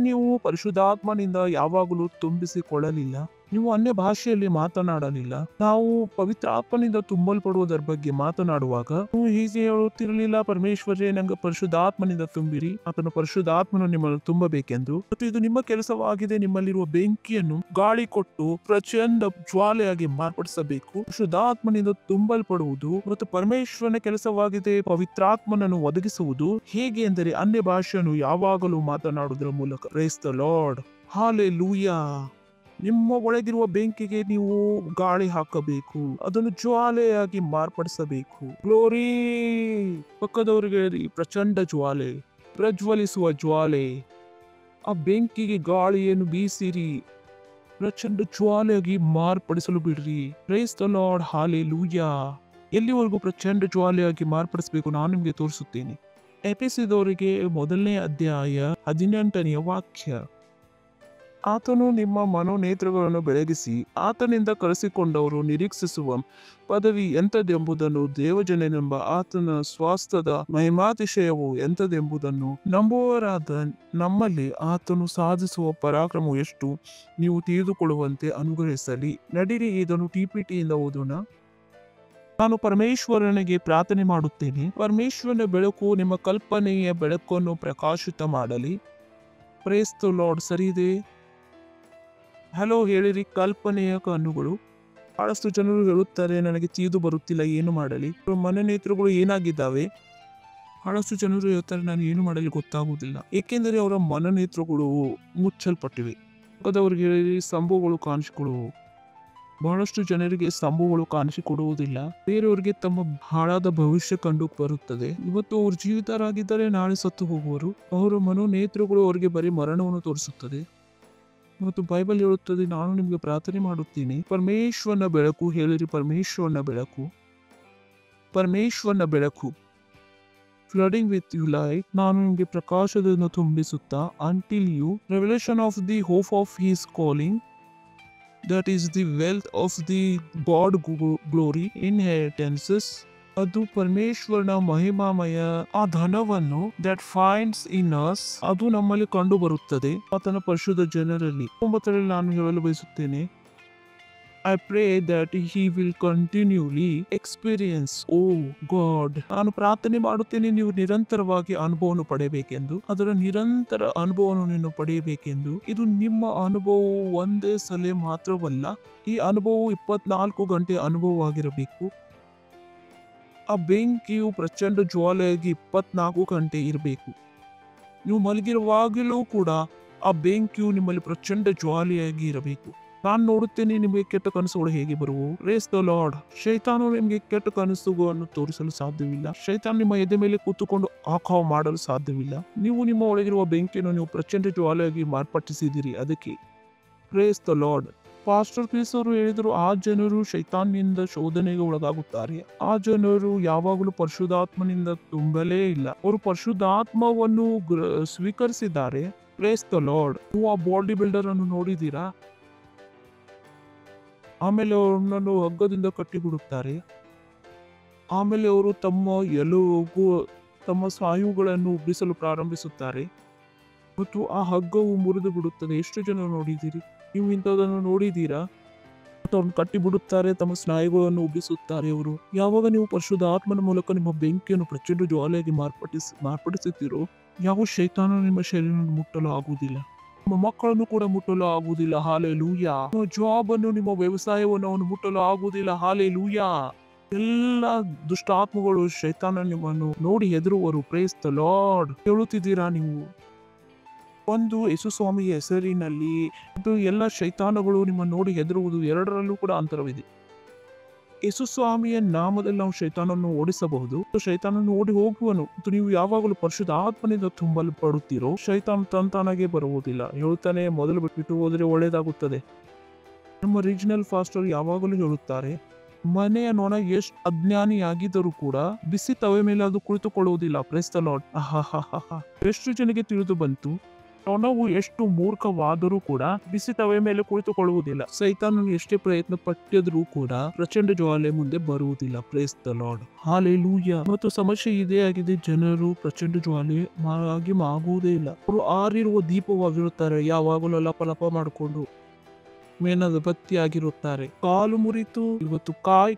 [SPEAKER 1] ನೀವು ಪರಿಶುದ್ಧಾತ್ಮನಿಂದ ಯಾವಾಗಲೂ ತುಂಬಿಸಿಕೊಳ್ಳಲಿಲ್ಲ. ನೀವು ಅನ್ಯ ಭಾಷೆಯಲ್ಲಿ ಮಾತನಾಡಲಿಲ್ಲ. ನಾವು ಪವಿತ್ರ ಆತ್ಮನಿಂದ ತುಂಬಲ್ಪಡುವುದರ ಬಗ್ಗೆ ಮಾತನಾಡುವಾಗ ನೀವು ಹೀಗೆ ಹೇಳುತ್ತಿರಲಿಲ್ಲ, ಪರಮೇಶ್ವರೇ ನಂಗೆ ಪರಿಶುದ್ಧಾತ್ಮನಿಂದ ತುಂಬಿರಿ, ಆತನ ಪರಿಶುದ್ಧಾತ್ಮನು ನಿಮ್ಮನ್ನು ತುಂಬಬೇಕೆಂದು. ಮತ್ತು ಇದು ನಿಮ್ಮ ಕೆಲಸವಾಗಿದೆ. ನಿಮ್ಮಲ್ಲಿರುವ ಬೆಂಕಿಯನ್ನು ಗಾಳಿ ಕೊಟ್ಟು ಪ್ರಚಂಡ ಜ್ವಾಲೆಯಾಗಿ ಮಾರ್ಪಡಿಸಬೇಕು. ಪರಿಶುದ್ಧಾತ್ಮನಿಂದ ತುಂಬಲ್ಪಡುವುದು ಮತ್ತು ಪರಮೇಶ್ವರನ ಕೆಲಸವಾಗಿದೆ ಪವಿತ್ರಾತ್ಮನನ್ನು ಒದಗಿಸುವುದು. ಹೇಗೆ ಎಂದರೆ ಅನ್ಯ ಭಾಷೆಯನ್ನು ಯಾವಾಗಲೂ ಮಾತನಾಡುವುದರ ಮೂಲಕ. Praise the lord, hallelujah. ನಿಮ್ಮ ಒಳಗಿರುವ ಬೆಂಕಿಗೆ ನೀವು ಗಾಳಿ ಹಾಕಬೇಕು, ಅದನ್ನು ಜ್ವಾಲೆಯಾಗಿ ಮಾರ್ಪಡಿಸಬೇಕು. ಗ್ಲೋರಿ. ಪಕ್ಕದವರಿಗೆ ಪ್ರಚಂಡ ಜ್ವಾಲೆ, ಪ್ರಜ್ವಲಿಸುವ ಜ್ವಾಲೆ. ಆ ಬೆಂಕಿಗೆ ಗಾಳಿಯನ್ನು ಬೀಸಿರಿ, ಪ್ರಚಂಡ ಜ್ವಾಲೆಯಾಗಿ ಮಾರ್ಪಡಿಸಲು ಬಿಡ್ರಿ. Praise the lord, hallelujah. ಎಲ್ಲಿವರೆಗೂ ಪ್ರಚಂಡ ಜ್ವಾಲೆಯಾಗಿ ಮಾರ್ಪಡಿಸಬೇಕು ನಾನು ನಿಮಗೆ ತೋರಿಸುತ್ತೇನೆ. ಎಫೆಸದವರಿಗೆ 1ನೇ ಅಧ್ಯಾಯ 18ನೇ ವಾಕ್ಯ. ಆತನು ನಿಮ್ಮ ಮನೋನೇತ್ರಗಳನ್ನು ಬೆಳಗಿಸಿ ಆತನಿಂದ ಕರೆಸಿಕೊಂಡವರು ನಿರೀಕ್ಷಿಸುವ ಪದವಿ ಎಂಥದೆಂಬುದನ್ನು, ದೇವಜನನೆಂಬ ಆತನ ಸ್ವಾಸ್ಥ್ಯದ ಮಹಿಮಾತಿಶಯವು ಎಂಥದೆಂಬುದನ್ನು ನಂಬುವವರಾದ ನಮ್ಮಲ್ಲಿ ಆತನು ಸಾಧಿಸುವ ಪರಾಕ್ರಮವು ಎಷ್ಟು ನೀವು ತಿಳಿದುಕೊಳ್ಳುವಂತೆ ಅನುಗ್ರಹಿಸಲಿ. ನಡಿರಿ, ಇದನ್ನು ಟಿಪಿಟಿಯಿಂದ ಓದೋಣ. ನಾನು ಪರಮೇಶ್ವರನಿಗೆ ಪ್ರಾರ್ಥನೆ ಮಾಡುತ್ತೇನೆ, ಪರಮೇಶ್ವರನ ಬೆಳಕು ನಿಮ್ಮ ಕಲ್ಪನೆಯ ಬೆಳಕನ್ನು ಪ್ರಕಾಶಿತ ಮಾಡಲಿ. Praise the Lord. ಸರಿ ಇದೆ. ಹಲೋ, ಹೇಳಿರಿ. ಕಲ್ಪನೆಯ ಕಣ್ಣುಗಳು. ಬಹಳಷ್ಟು ಜನರು ಹೇಳುತ್ತಾರೆ, ನನಗೆ ತಿಳಿದು ಬರುತ್ತಿಲ್ಲ, ಏನು ಮಾಡಲಿ. ಮನನೇತ್ರಗಳು ಏನಾಗಿದ್ದಾವೆ? ಬಹಳಷ್ಟು ಜನರು ಹೇಳ್ತಾರೆ, ನಾನು ಏನು ಮಾಡಲಿ ಗೊತ್ತಾಗುವುದಿಲ್ಲ, ಏಕೆಂದರೆ ಅವರ ಮನನೇತ್ರಗಳು ಮುಚ್ಚಲ್ಪಟ್ಟಿವೆ. ಪಕ್ಕದವರಿಗೆ ಹೇಳಿರಿ, ಸ್ತಂಭಗಳು ಕಾಣಿಸಿಕೊಳ್ಳುವು. ಬಹಳಷ್ಟು ಜನರಿಗೆ ಸ್ತಂಭಗಳು ಕಾಣಿಸಿಕೊಡುವುದಿಲ್ಲ. ಬೇರೆಯವರಿಗೆ ತಮ್ಮ ಹಾಳಾದ ಭವಿಷ್ಯ ಕಂಡು ಬರುತ್ತದೆ. ಇವತ್ತು ಅವರು ಜೀವಿತರಾಗಿದ್ದರೆ ನಾಳೆ ಸತ್ತು ಹೋಗುವರು. ಅವರ ಮನೋನೇತ್ರಗಳು ಅವರಿಗೆ ಬರೀ ಮರಣವನ್ನು ತೋರಿಸುತ್ತದೆ. ಮತ್ತು ಬೈಬಲ್ ಹೇಳುತ್ತದೆ, ನಾನು ನಿಮಗೆ ಪ್ರಾರ್ಥನೆ ಮಾಡುತ್ತೇನೆ, ಪರಮೇಶ್ವರನ ಬೆಳಕು. ಹೇಳಿರಿ, ಪರಮೇಶ್ವರನ ಬೆಳಕು, ಪರಮೇಶ್ವರನ ಬೆಳಕು. Flooding with you light. ನಾನು ನಿಮಗೆ ಪ್ರಕಾಶವನ್ನು ತುಂಬಿಸುತ್ತಾ, until you revelation of the hope of his calling, that is the wealth of the god glory inheritances. ಅದು ಪರಮೇಶ್ವರನ ಮಹಿಮಾಮಯ ಆ ಧನವನ್ನು ದಟ್ ಫೈಂಡ್ಸ್ ಇನ್ ಅಸ್, ಅದು ನಮ್ಮಲ್ಲಿ ಕಂಡು ಬರುತ್ತದೆ ಆತನ ಪರಿಶುದ್ಧ ಜನರಲ್ಲಿ. 9ರಲ್ಲಿ ನಾನು ಹೇಳಲು ಬಯಸುತ್ತೇನೆ, I pray that he will continually experience O God. ನಾನು ಪ್ರಾರ್ಥನೆ ಮಾಡುತ್ತೇನೆ, ನೀವು ನಿರಂತರವಾಗಿ ಅನುಭವವನ್ನು ಪಡೆಯಬೇಕೆಂದು, ಅದರ ನಿರಂತರ ಅನುಭವವನ್ನು ನೀನು ಪಡೆಯಬೇಕೆಂದು. ಇದು ನಿಮ್ಮ ಅನುಭವವು ಒಂದೇ ಸಲ ಮಾತ್ರವಲ್ಲ, ಈ ಅನುಭವವು 24 ಗಂಟೆ ಅನುಭವವಾಗಿರಬೇಕು. ಆ ಬೆಂಕಿಯು ಪ್ರಚಂಡ ಜ್ವಾಲೆಯಾಗಿ 24 ಗಂಟೆ ಇರಬೇಕು. ನೀವು ಮಲಗಿರುವಾಗಲೂ ಕೂಡ ಆ ಬೆಂಕಿಯು ನಿಮ್ಮಲ್ಲಿ ಪ್ರಚಂಡ ಜ್ವಾಲೆಯಾಗಿ ಇರಬೇಕು. ನಾನು ನೋಡುತ್ತೇನೆ ನಿಮಗೆ ಕೆಟ್ಟ ಕನಸುಗಳು ಹೇಗೆ ಬರುವು. Praise the lord. ಶೈತಾನು ನಿಮಗೆ ಕೆಟ್ಟ ಕನಸುಗಳನ್ನು ತೋರಿಸಲು ಸಾಧ್ಯವಿಲ್ಲ. ಶೈತಾನ್ ನಿಮ್ಮ ಎದೆ ಮೇಲೆ ಕೂತುಕೊಂಡು ಆಕಾವ್ ಮಾಡಲು ಸಾಧ್ಯವಿಲ್ಲ. ನೀವು ನಿಮ್ಮ ಒಳಗಿರುವ ಬೆಂಕಿಯನ್ನು ನೀವು ಪ್ರಚಂಡ ಜ್ವಾಲೆಯಾಗಿ ಮಾರ್ಪಟ್ಟಿಸಿದಿರಿ. ಅದಕ್ಕೆ praise the lord. Pastor Chris ಅವರು ಹೇಳಿದರು, ಆ ಜನರು ಶೈತಾನ್ನಿಂದ ಶೋಧನೆಗೆ ಒಳಗಾಗುತ್ತಾರೆ. ಆ ಜನರು ಯಾವಾಗಲೂ ಪರಿಶುದ್ಧಾತ್ಮನಿಂದ ತುಂಬಲೇ ಇಲ್ಲ. ಅವರು ಪರಿಶುದ್ಧಾತ್ಮವನ್ನು ಸ್ವೀಕರಿಸಿದ್ದಾರೆ. Praise the lord. ನೀವು ಆ ಬಾಡಿ ಬಿಲ್ಡರ್ ಅನ್ನು ನೋಡಿದ್ದೀರಾ? ಆಮೇಲೆ ಅವರನ್ನು ಹಗ್ಗದಿಂದ ಕಟ್ಟಿಬಿಡುತ್ತಾರೆ. ಆಮೇಲೆ ಅವರು ತಮ್ಮ ಸ್ನಾಯುಗಳನ್ನು ಉಬ್ಬಿಸಲು ಪ್ರಾರಂಭಿಸುತ್ತಾರೆ ಮತ್ತು ಆ ಹಗ್ಗವು ಮುರಿದು ಬಿಡುತ್ತದೆ. ಎಷ್ಟು ಜನ ನೋಡಿದ್ದೀರಿ? ನೀವು ಇಂಥದನ್ನು ನೋಡಿದ್ದೀರಾ? ಅವ್ರನ್ನ ಕಟ್ಟಿಬಿಡುತ್ತಾರೆ, ತಮ್ಮ ಸ್ನಾಯುಗಳನ್ನು ಉಬ್ಬಿಸುತ್ತಾರೆ. ಅವರು ಯಾವಾಗ ನೀವು ಪರಿಶುದ್ಧ ಆತ್ಮನ ಮೂಲಕ ನಿಮ್ಮ ಬೆಂಕಿಯನ್ನು ಪ್ರಚಂಡ ಜ್ವಾಲೆಯಾಗಿ ಮಾರ್ಪಡಿಸುತ್ತೀರೋ, ಯಾವ ಶೈತಾನ ನಿಮ್ಮ ಶರೀರವನ್ನು ಮುಟ್ಟಲು ಆಗುವುದಿಲ್ಲ. ನಿಮ್ಮ ಮಕ್ಕಳನ್ನು ಕೂಡ ಮುಟ್ಟಲು ಆಗುವುದಿಲ್ಲ. ಹಾಲೆಲೂಯಾ. ನಿಮ್ಮ ಜಾಬ್ ಅನ್ನು, ನಿಮ್ಮ ವ್ಯವಸಾಯವನ್ನು ಅವನು ಮುಟ್ಟಲು ಆಗುವುದಿಲ್ಲ. ಹಾಲೆಲೂಯಾ. ಎಲ್ಲ ದುಷ್ಟ ಆತ್ಮಗಳು ಶೈತಾನ ನಿಮ್ಮನ್ನು ನೋಡಿ ಹೆದರುವರು. Praise the lord. ಹೇಳುತ್ತಿದ್ದೀರಾ ನೀವು? ಒಂದು ಯೇಸು ಸ್ವಾಮಿಯ ಹೆಸರಿನಲ್ಲಿ ಅದು ಎಲ್ಲ ಶೈತಾನಗಳು ನಿಮ್ಮನ್ನು ನೋಡಿ ಹೆದರುವುದು, ಎರಡರಲ್ಲೂ ಕೂಡ ಅಂತರವಿದೆ. ಯೇಸು ಸ್ವಾಮಿಯ ನಾಮದಲ್ಲಿ ನಾವು ಶೈತಾನನ್ನು ಓಡಿಸಬಹುದು, ಶೈತಾನನ್ನು ಓಡಿ ಹೋಗುವನು. ಮತ್ತು ನೀವು ಯಾವಾಗಲೂ ಪರಿಶುದ್ಧ ಆತ್ಮನಿಂದ ತುಂಬಲ್ಪಡುತ್ತೀರೋ ಶೈತಾನ ತಂತಾನಾಗೆ ಬರುವುದಿಲ್ಲ. ಹೇಳ್ತಾನೆ, ಮೊದಲು ಬಿಟ್ಟು ಹೋದರೆ ಒಳ್ಳೆಯದಾಗುತ್ತದೆ. ನಮ್ಮ ರೀಜನಲ್ ಫಾಸ್ಟರ್ ಯಾವಾಗಲೂ ಹೇಳುತ್ತಾರೆ, ಮನೆಯ ನೊಣ ಎಷ್ಟು ಅಜ್ಞಾನಿಯಾಗಿದ್ದರೂ ಕೂಡ ಬಿಸಿ ತವೆ ಮೇಲೆ ಅದು ಕುಳಿತುಕೊಳ್ಳುವುದಿಲ್ಲ. Praise the lord. ಎಷ್ಟು ಜನಕ್ಕೆ ತಿಳಿದು ಬಂತು, ನೊಣವು ಎಷ್ಟು ಮೂರ್ಖವಾದರೂ ಕೂಡ ಬಿಸಿ ತವೆ ಮೇಲೆ ಕುಳಿತುಕೊಳ್ಳುವುದಿಲ್ಲ. ಸೈತಾನನು ಎಷ್ಟೇ ಪ್ರಯತ್ನ ಪಟ್ಟಿದ್ರೂ ಕೂಡ ಪ್ರಚಂಡ ಜ್ವಾಲೆ ಮುಂದೆ ಬರುವುದಿಲ್ಲ. Praise the lord. ಹಾಲೆಲೂಯಾ. ಮತ್ತು ಸಮಸ್ಯೆ ಇದೇ ಆಗಿದೆ, ಜನರು ಪ್ರಚಂಡ ಜ್ವಾಲೆ ಆಗಿ ಆಗುವುದೇ ಇಲ್ಲ. ಅವರು ಆರಿರುವ ದೀಪವಾಗಿರುತ್ತಾರೆ, ಯಾವಾಗಲೂ ಲಪ ಮಾಡಿಕೊಂಡು ಮೇನದ ಬತ್ತಿ ಆಗಿರುತ್ತಾರೆ. ಕಾಲು ಮುರಿತು, ಇವತ್ತು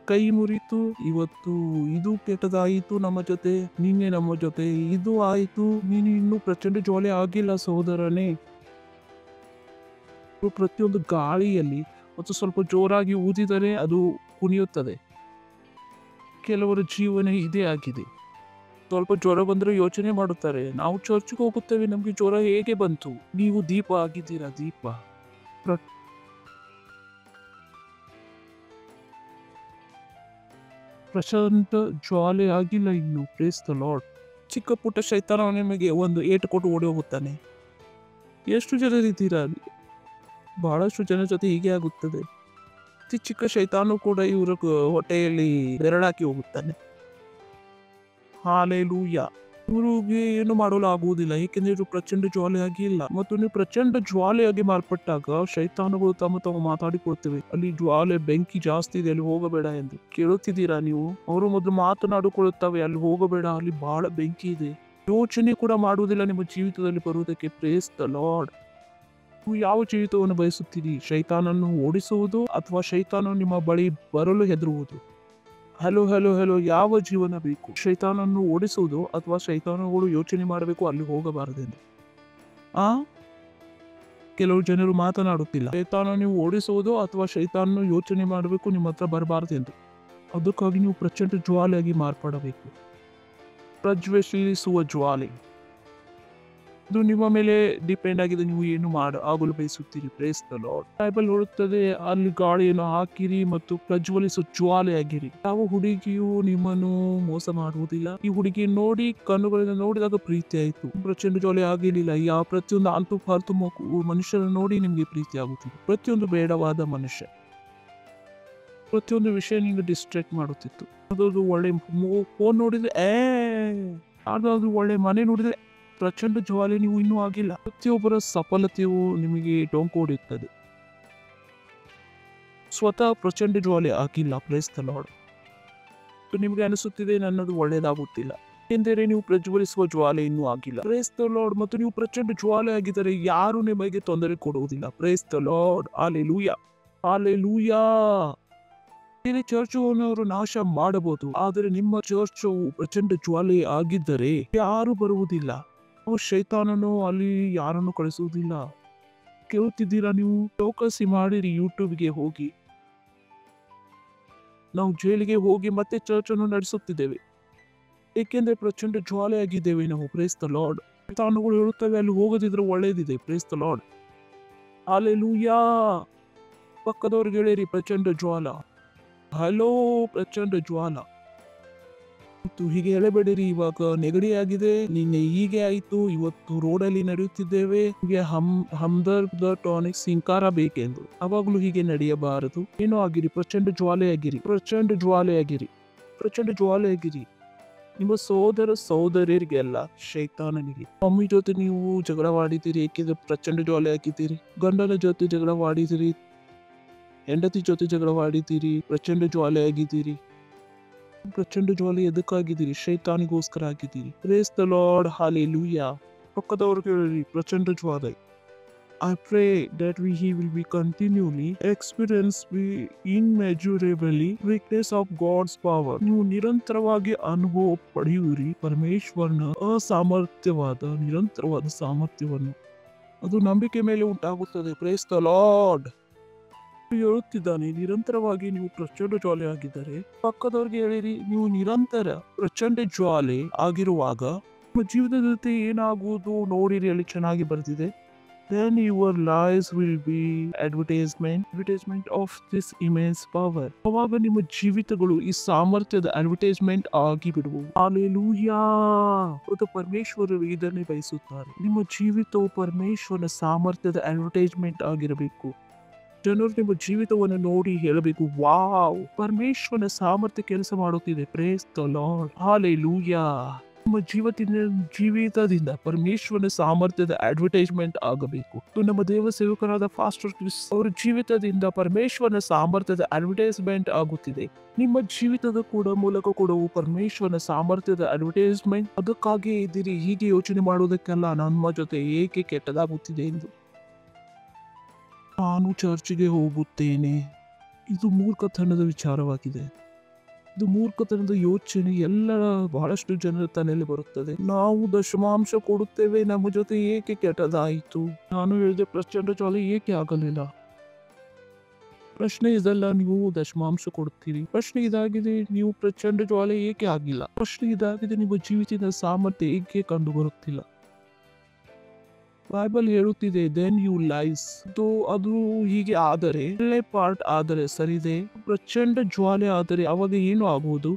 [SPEAKER 1] ಕೈ ಮುರಿತು, ಇವತ್ತು ಇದು ಕೆಟ್ಟದಾಯಿತು ನಮ್ಮ ಜೊತೆ, ನಿನ್ನೆ ನಮ್ಮ ಜೊತೆ ಇದು ಆಯಿತು, ನೀನು ಇನ್ನೂ ಪ್ರಚಂಡ ಜ್ವಾಲೆ ಆಗಿಲ್ಲ ಸಹೋದರನೇ. ಪ್ರತಿಯೊಂದು ಗಾಳಿಯಲ್ಲಿ ಮತ್ತು ಸ್ವಲ್ಪ ಜೋರಾಗಿ ಊದಿದರೆ ಅದು ಕುಣಿಯುತ್ತದೆ. ಕೆಲವರ ಜೀವನ ಇದೇ ಆಗಿದೆ. ಸ್ವಲ್ಪ ಜ್ವರ ಬಂದ್ರೆ ಯೋಚನೆ ಮಾಡುತ್ತಾರೆ, ನಾವು ಚರ್ಚ್ಗೆ ಹೋಗುತ್ತೇವೆ, ನಮ್ಗೆ ಜ್ವರ ಹೇಗೆ ಬಂತು? ನೀವು ದೀಪ ಆಗಿದ್ದೀರಾ, ದೀಪ. ಪ್ರಶಾಂತ ಜ್ವಾಲೆ ಆಗಿಲ್ಲ ಇನ್ನು. Praise the lord. ಚಿಕ್ಕ ಪುಟ್ಟ ಶೈತಾನ ನಿಮಗೆ ಒಂದು ಏಟು ಕೊಟ್ಟು ಓಡಿ ಹೋಗುತ್ತಾನೆ. ಎಷ್ಟು ಜನರಿದ್ದೀರಾ? ಬಹಳಷ್ಟು ಜನ ಜೊತೆ ಹೀಗೆ ಆಗುತ್ತದೆ. ಅತಿ ಚಿಕ್ಕ ಶೈತಾನು ಕೂಡ ಇವರ ಹೊಟ್ಟೆಯಲ್ಲಿ ಬೆರಳಾಕಿ ಹೋಗುತ್ತಾನೆ. ಹಾಲೆಲೂಯಾ. ಇವ್ರಿಗೆ ಏನು ಮಾಡಲು ಆಗುವುದಿಲ್ಲ, ಏಕೆಂದ್ರೆ ಇವರು ಪ್ರಚಂಡ ಜ್ವಾಲೆಯಾಗಿ ಇಲ್ಲ. ಮತ್ತು ನೀವು ಪ್ರಚಂಡ ಜ್ವಾಲೆಯಾಗಿ ಮಾರ್ಪಟ್ಟಾಗ ಶೈತಾನುಗಳು ತಮ್ಮ ಮಾತಾಡಿಕೊಳ್ತೇವೆ, ಅಲ್ಲಿ ಜ್ವಾಲೆ ಬೆಂಕಿ ಜಾಸ್ತಿ ಇದೆ, ಅಲ್ಲಿ ಹೋಗಬೇಡ ಎಂದು. ಕೇಳುತ್ತಿದ್ದೀರಾ ನೀವು? ಅವರು ಮೊದಲು ಮಾತನಾಡಿಕೊಳ್ಳುತ್ತವೆ, ಅಲ್ಲಿ ಹೋಗಬೇಡ, ಅಲ್ಲಿ ಬಹಳ ಬೆಂಕಿ ಇದೆ. ಯೋಚನೆ ಕೂಡ ಮಾಡುವುದಿಲ್ಲ ನಿಮ್ಮ ಜೀವಿತದಲ್ಲಿ ಬರುವುದಕ್ಕೆ. Praise the lord. ನೀವು ಯಾವ ಜೀವಿತವನ್ನು ಬಯಸುತ್ತೀರಿ? ಶೈತಾನನ್ನು ಓಡಿಸುವುದು ಅಥವಾ ಶೈತಾನ ನಿಮ್ಮ ಬಳಿ ಬರಲು ಹೆದರುವುದು? Hello hello hello. ಯಾವ ಜೀವನ ಬೇಕು? ಶೈತಾನನ್ನು ಓಡಿಸುವುದು ಅಥವಾ ಶೈತಾನಗಳು ಯೋಚನೆ ಮಾಡಬೇಕು ಅಲ್ಲಿ ಹೋಗಬಾರದೆಂದು? ಕೆಲವು ಜನರು ಮಾತನಾಡುತ್ತಿಲ್ಲ, ಶೈತಾನ ನೀವು ಓಡಿಸುವುದು ಅಥವಾ ಶೈತಾನನ್ನು ಯೋಚನೆ ಮಾಡಬೇಕು ನಿಮ್ಮ ಹತ್ರ ಬರಬಾರದೆಂದು. ಅದಕ್ಕಾಗಿ ನೀವು ಪ್ರಚಂಡ ಜ್ವಾಲೆಯಾಗಿ ಮಾರ್ಪಡಬೇಕು. ಪ್ರಜ್ವಲಿಸುವ ಜ್ವಾಲೆ. ಇದು ನಿಮ್ಮ ಮೇಲೆ ಡಿಪೆಂಡ್ ಆಗಿದೆ, ನೀವು ಏನು ಆಗಲು ಬಯಸುತ್ತೀರಿ. Praise the lord. ಬೈಬಲ್ ಹೇಳುತ್ತದೆ, ಅಲ್ಲಿ ಗಾಳಿಯನ್ನು ಹಾಕಿರಿ ಮತ್ತು ಪ್ರಜ್ವಲಿಸುವ ಜ್ವಾಲೆಯಾಗಿರಿ. ಯಾವ ಹುಡುಗಿಯು ನಿಮ್ಮನ್ನು ಮೋಸ ಮಾಡುವುದಿಲ್ಲ. ಈ ಹುಡುಗಿ ನೋಡಿ, ಕಣ್ಣುಗಳಿಂದ ನೋಡಿದಾಗ ಪ್ರೀತಿ ಆಯಿತು, ಪ್ರಚಂಡ ಜ್ವಾಲೆ ಆಗಿರಲಿಲ್ಲ. ಯಾವ ಪ್ರತಿಯೊಂದು ಅಂತು ಫಾಲ್ತು ಮನುಷ್ಯರನ್ನು ನೋಡಿ ನಿಮಗೆ ಪ್ರೀತಿ ಆಗುತ್ತಿದೆ. ಪ್ರತಿಯೊಂದು ಬೇಡವಾದ ಮನುಷ್ಯ, ಪ್ರತಿಯೊಂದು ವಿಷಯ ನಿಮಗೆ ಡಿಸ್ಟ್ರಾಕ್ಟ್ ಮಾಡುತ್ತಿತ್ತು. ಅದಾದ್ರು ಒಳ್ಳೆ ಫೋನ್ ನೋಡಿದ್ರೆ ಯಾವ್ದಾದ್ರು ಒಳ್ಳೆ ಮನೆ ನೋಡಿದ್ರೆ ಪ್ರಚಂಡ ಜ್ವಾಲೆ ನೀವು ಇನ್ನೂ ಆಗಿಲ್ಲ. ಪ್ರತಿಯೊಬ್ಬರ ಸಫಲತೆಯು ನಿಮಗೆ ಟೊಂಕು ಹೊಡೆಯುತ್ತದೆ. ಸ್ವತಃ ಪ್ರಚಂಡ ಜ್ವಾಲೆ ಆಗಿಲ್ಲ. Praise the lord. ನಿಮಗೆ ಅನಿಸುತ್ತಿದೆ ನನ್ನದು ಒಳ್ಳೇದಾಗುತ್ತಿಲ್ಲ, ಎಂದರೆ ನೀವು ಪ್ರಜ್ವಲಿಸುವ ಜ್ವಾಲೆ ಇನ್ನೂ ಆಗಿಲ್ಲ. Praise the lord. ಮತ್ತು ನೀವು ಪ್ರಚಂಡ ಜ್ವಾಲೆ ಆಗಿದ್ದರೆ ಯಾರು ನಿಮಗೆ ತೊಂದರೆ ಕೊಡುವುದಿಲ್ಲ. Praise the lord. Hallelujah. Hallelujah. ಬೇರೆ ಚರ್ಚವನ್ನು ನಾಶ ಮಾಡಬಹುದು, ಆದರೆ ನಿಮ್ಮ ಚರ್ಚು ಪ್ರಚಂಡ ಜ್ವಾಲೆ ಆಗಿದ್ದರೆ ಯಾರು ಬರುವುದಿಲ್ಲ. ಶೈತಾನನು ಅಲ್ಲಿ ಯಾರನ್ನು ಕಳಿಸುವುದಿಲ್ಲ. ಕೇಳುತ್ತಿದ್ದೀರಾ ನೀವು? ಚೌಕಸಿ ಮಾಡಿರಿ, ಯೂಟ್ಯೂಬ್ಗೆ ಹೋಗಿ. ನಾವು ಜೈಲಿಗೆ ಹೋಗಿ ಮತ್ತೆ ಚರ್ಚ್ ಅನ್ನು ನಡೆಸುತ್ತಿದ್ದೇವೆ, ಏಕೆಂದ್ರೆ ಪ್ರಚಂಡ ಜ್ವಾಲೆ ಆಗಿದ್ದೇವೆ ನಾವು. Praise the lord. ಶೈತಾನುಗಳು ಹೇಳುತ್ತವೆ ಅಲ್ಲಿ ಹೋಗದಿದ್ರೆ ಒಳ್ಳೆಯದಿದೆ. Praise the lord. ಹಾಲೆಲೂಯಾ. ಪಕ್ಕದವ್ರಿಗೆ ಹೇಳಿರಿ ಪ್ರಚಂಡ ಜ್ವಾಲ. ಹಲೋ ಪ್ರಚಂಡ ಜ್ವಾಲ. ಹೀಗೆ ಹೇಳಬೇಡಿರಿ, ಇವಾಗ ನೆಗಡಿ ಆಗಿದೆ, ನಿನ್ನೆ ಹೀಗೆ ಆಯ್ತು, ಇವತ್ತು ರೋಡಲ್ಲಿ ನಡೆಯುತ್ತಿದ್ದೇವೆ, ಹೀಗೆ ಹಮ್ದರ್ದ ಟಾನಿಕ್ ಸಿಂಕಾರ ಬೇಕೆಂದು ಅವಾಗ್ಲೂ ಹೀಗೆ ನಡೆಯಬಾರದು. ಏನೋ ಆಗಿರಿ, ಪ್ರಚಂಡ ಜ್ವಾಲೆ ಆಗಿರಿ, ಪ್ರಚಂಡ ಜ್ವಾಲೆ ಆಗಿರಿ, ಪ್ರಚಂಡ ಜ್ವಾಲೆ ಆಗಿರಿ. ನಿಮ್ಮ ಸಹೋದರಿಯರಿಗೆಲ್ಲ ಶೈತಾನನಿಗೆ. ಮಮ್ಮಿ ಜೊತೆ ನೀವು ಜಗಳವಾಡಿದ್ದೀರಿ, ಏಕೆಂದ್ರೆ ಪ್ರಚಂಡ ಜ್ವಾಲೆ ಆಗಿದ್ದೀರಿ. ಗಂಡನ ಜೊತೆ ಜಗಳವಾಡಿದಿರಿ, ಹೆಂಡತಿ ಜೊತೆ ಜಗಳವಾಡಿದ್ದೀರಿ, ಪ್ರಚಂಡ ಜ್ವಾಲೆ ಆಗಿದ್ದೀರಿ. ಪ್ರಚಂಡ ಜ್ವಾಲೆ ಎದಕ್ಕಾಗಿದ್ದೀರಿ? ಶೈತಾನಿಗೋಸ್ಕರ ಆಗಿದ್ದೀರಿ. Praise the lord, hallelujah. ಪಕ್ಕದವ್ರಿಗೆ ಹೇಳಿರಿ ಪ್ರಚಂಡ ಜ್ವಾಲೆ. I pray that he will be continually experience immeasurably weakness of God's power. ನೀವು ನಿರಂತರವಾಗಿ ಅನುಭವ ಪಡೆಯುವಿರಿ ಪರಮೇಶ್ವರನ ನಿರಂತರವಾದ ಸಾಮರ್ಥ್ಯವನ್ನು. ಅದು ನಂಬಿಕೆ ಮೇಲೆ ಉಂಟಾಗುತ್ತದೆ. Praise the lord. ಹೇಳುತ್ತಿದ್ದಾನೆ, ನಿರಂತರವಾಗಿ ನೀವು ಪ್ರಚಂಡ ಜ್ವಾಲೆ ಆಗಿದ್ದಾರೆ. ಪಕ್ಕದವ್ರಿಗೆ ಹೇಳಿರಿ, ನೀವು ನಿರಂತರ ಪ್ರಚಂಡ ಜ್ವಾಲೆ ಆಗಿರುವಾಗ ನಿಮ್ಮ ಜೀವಿತದ ಜೊತೆ ಏನಾಗುವುದು ನೋಡಿರಿ. ಅಲ್ಲಿ ಚೆನ್ನಾಗಿ ಬರೆದಿದೆ. Then your lives will be advertisement of this immense power. ಅವಾಗ ನಿಮ್ಮ ಜೀವಿತಗಳು ಈ ಸಾಮರ್ಥ್ಯದ ಅಡ್ವರ್ಟೈಸ್ಮೆಂಟ್ ಆಗಿ ಬಿಡುವು. ಹಾಲೆಲೂಯಾ. ಪರಮೇಶ್ವರರು ಇದನ್ನೇ ಬಯಸುತ್ತಾರೆ. ನಿಮ್ಮ ಜೀವಿತವು ಪರಮೇಶ್ವರನ ಸಾಮರ್ಥ್ಯದ ಅಡ್ವರ್ಟೈಸ್ಮೆಂಟ್ ಆಗಿರಬೇಕು. ಜನರು ನಿಮ್ಮ ಜೀವಿತವನ್ನು ನೋಡಿ ಹೇಳಬೇಕು, ವಾವ್, ಪರಮೇಶ್ವರನ ಸಾಮರ್ಥ್ಯ ಕೆಲಸ ಮಾಡುತ್ತಿದೆ. Praise the lord, hallelujah. ನಮ್ಮ ಜೀವಿತದಿಂದ ಪರಮೇಶ್ವರನ ಸಾಮರ್ಥ್ಯದ ಅಡ್ವರ್ಟೈಸ್ಮೆಂಟ್ ಆಗಬೇಕು. ನಮ್ಮ ದೇವ ಸೇವಕರಾದ ಫಾಸ್ಟರ್ ಕ್ರಿಸ್ ಅವರ ಜೀವಿತದಿಂದ ಪರಮೇಶ್ವರನ ಸಾಮರ್ಥ್ಯದ ಅಡ್ವರ್ಟೈಸ್ಮೆಂಟ್ ಆಗುತ್ತಿದೆ. ನಿಮ್ಮ ಜೀವಿತದ ಮೂಲಕ ಕೂಡ ಪರಮೇಶ್ವರನ ಸಾಮರ್ಥ್ಯದ ಅಡ್ವರ್ಟೈಸ್ಮೆಂಟ್. ಅದಕ್ಕಾಗಿ ಇದ್ದೀರಿ ಹೀಗೆ ಯೋಚನೆ ಮಾಡುವುದಕ್ಕೆಲ್ಲ ನಮ್ಮ ಜೊತೆ ಏಕೆ ಕೆಟ್ಟದಾಗುತ್ತಿದೆ ಎಂದು. ನಾನು ಚರ್ಚಿಗೆ ಹೋಗುತ್ತೇನೆ, ಇದು ಮೂರ್ಖತನದ ವಿಚಾರವಾಗಿದೆ. ಇದು ಮೂರ್ಖತನದ ಯೋಚನೆ ಬಹಳಷ್ಟು ಜನರ ತಲೆಯಲ್ಲಿ ಬರುತ್ತದೆ. ನಾವು ದಶಮಾಂಶ ಕೊಡುತ್ತೇವೆ, ನಮ್ಮ ಜೊತೆ ಏಕೆ ಕೆಟ್ಟದಾಯಿತು? ನಾನು ಹೇಳಿದೆ ಪ್ರಚಂಡ ಜ್ವಾಲೆ ಏಕೆ ಆಗಲಿಲ್ಲ? ಪ್ರಶ್ನೆ ಇದಲ್ಲ, ನೀವು ದಶಮಾಂಶ ಕೊಡುತ್ತೀರಿ. ಪ್ರಶ್ನೆ ಇದಾಗಿದೆ, ನೀವು ಪ್ರಚಂಡ ಜ್ವಾಲೆ ಏಕೆ ಆಗಿಲ್ಲ? ಪ್ರಶ್ನೆ ಇದಾಗಿದೆ, ನಿಮ್ಮ ಜೀವಿತದ ಸಾಮರ್ಥ್ಯ ಏಕೆ ಕಂಡು ಬರುತ್ತಿಲ್ಲ? ಬೈಬಲ್ ಹೇಳುತ್ತಿದೆ, ದೆನ್ ಯು ಲೈಸ್. ಅದು ಹೀಗೆ ಆದರೆ, ಪಾರ್ಟ್ ಆದರೆ ಸರಿದೆ, ಪ್ರಚಂಡ ಜ್ವಾಲೆ ಆದರೆ ಅವಾಗ ಏನು ಆಗುವುದು?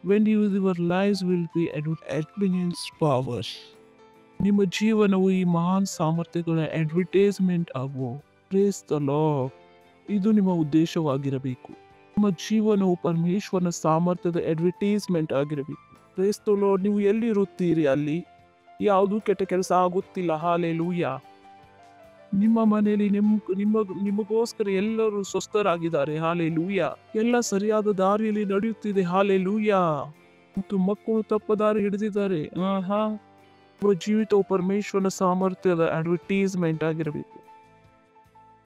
[SPEAKER 1] When your lives will be advertisement power. ನಿಮ್ಮ ಜೀವನವು ಈ ಮಹಾನ್ ಸಾಮರ್ಥ್ಯಗಳ ಅಡ್ವರ್ಟೈಸ್ಮೆಂಟ್ ಆಗುವ. Praise the lord. ಇದು ನಿಮ್ಮ ಉದ್ದೇಶವಾಗಿರಬೇಕು. ನಿಮ್ಮ ಜೀವನವು ಪರಮೇಶ್ವರನ ಸಾಮರ್ಥ್ಯದ ಅಡ್ವರ್ಟೈಸ್ಮೆಂಟ್ ಆಗಿರಬೇಕು. Praise the lord. ನೀವು ಎಲ್ಲಿರುತ್ತೀರಿ ಅಲ್ಲಿ ಯಾವುದು ಕೆಟ್ಟ ಕೆಲಸ ಆಗುತ್ತಿಲ್ಲ. ಹಾಲೆಲೂಯಾ. ನಿಮ್ಮ ಮನೆಯಲ್ಲಿ ನಿಮಗೋಸ್ಕರ ಎಲ್ಲರೂ ಸ್ವಸ್ಥರಾಗಿದ್ದಾರೆ. ಹಾಲೆಲೂಯಾ. ಎಲ್ಲ ಸರಿಯಾದ ದಾರಿಯಲ್ಲಿ ನಡೆಯುತ್ತಿದೆ. ಹಾಲೆಲೂಯಾ. ಮತ್ತು ಮಕ್ಕಳು ತಪ್ಪ ದಾರಿ ಹಿಡಿದಿದ್ದಾರೆ. ಜೀವಿತವು ಪರಮೇಶ್ವರನ ಸಾಮರ್ಥ್ಯದ ಅಡ್ವರ್ಟೈಸ್ಮೆಂಟ್ ಆಗಿರಬೇಕು.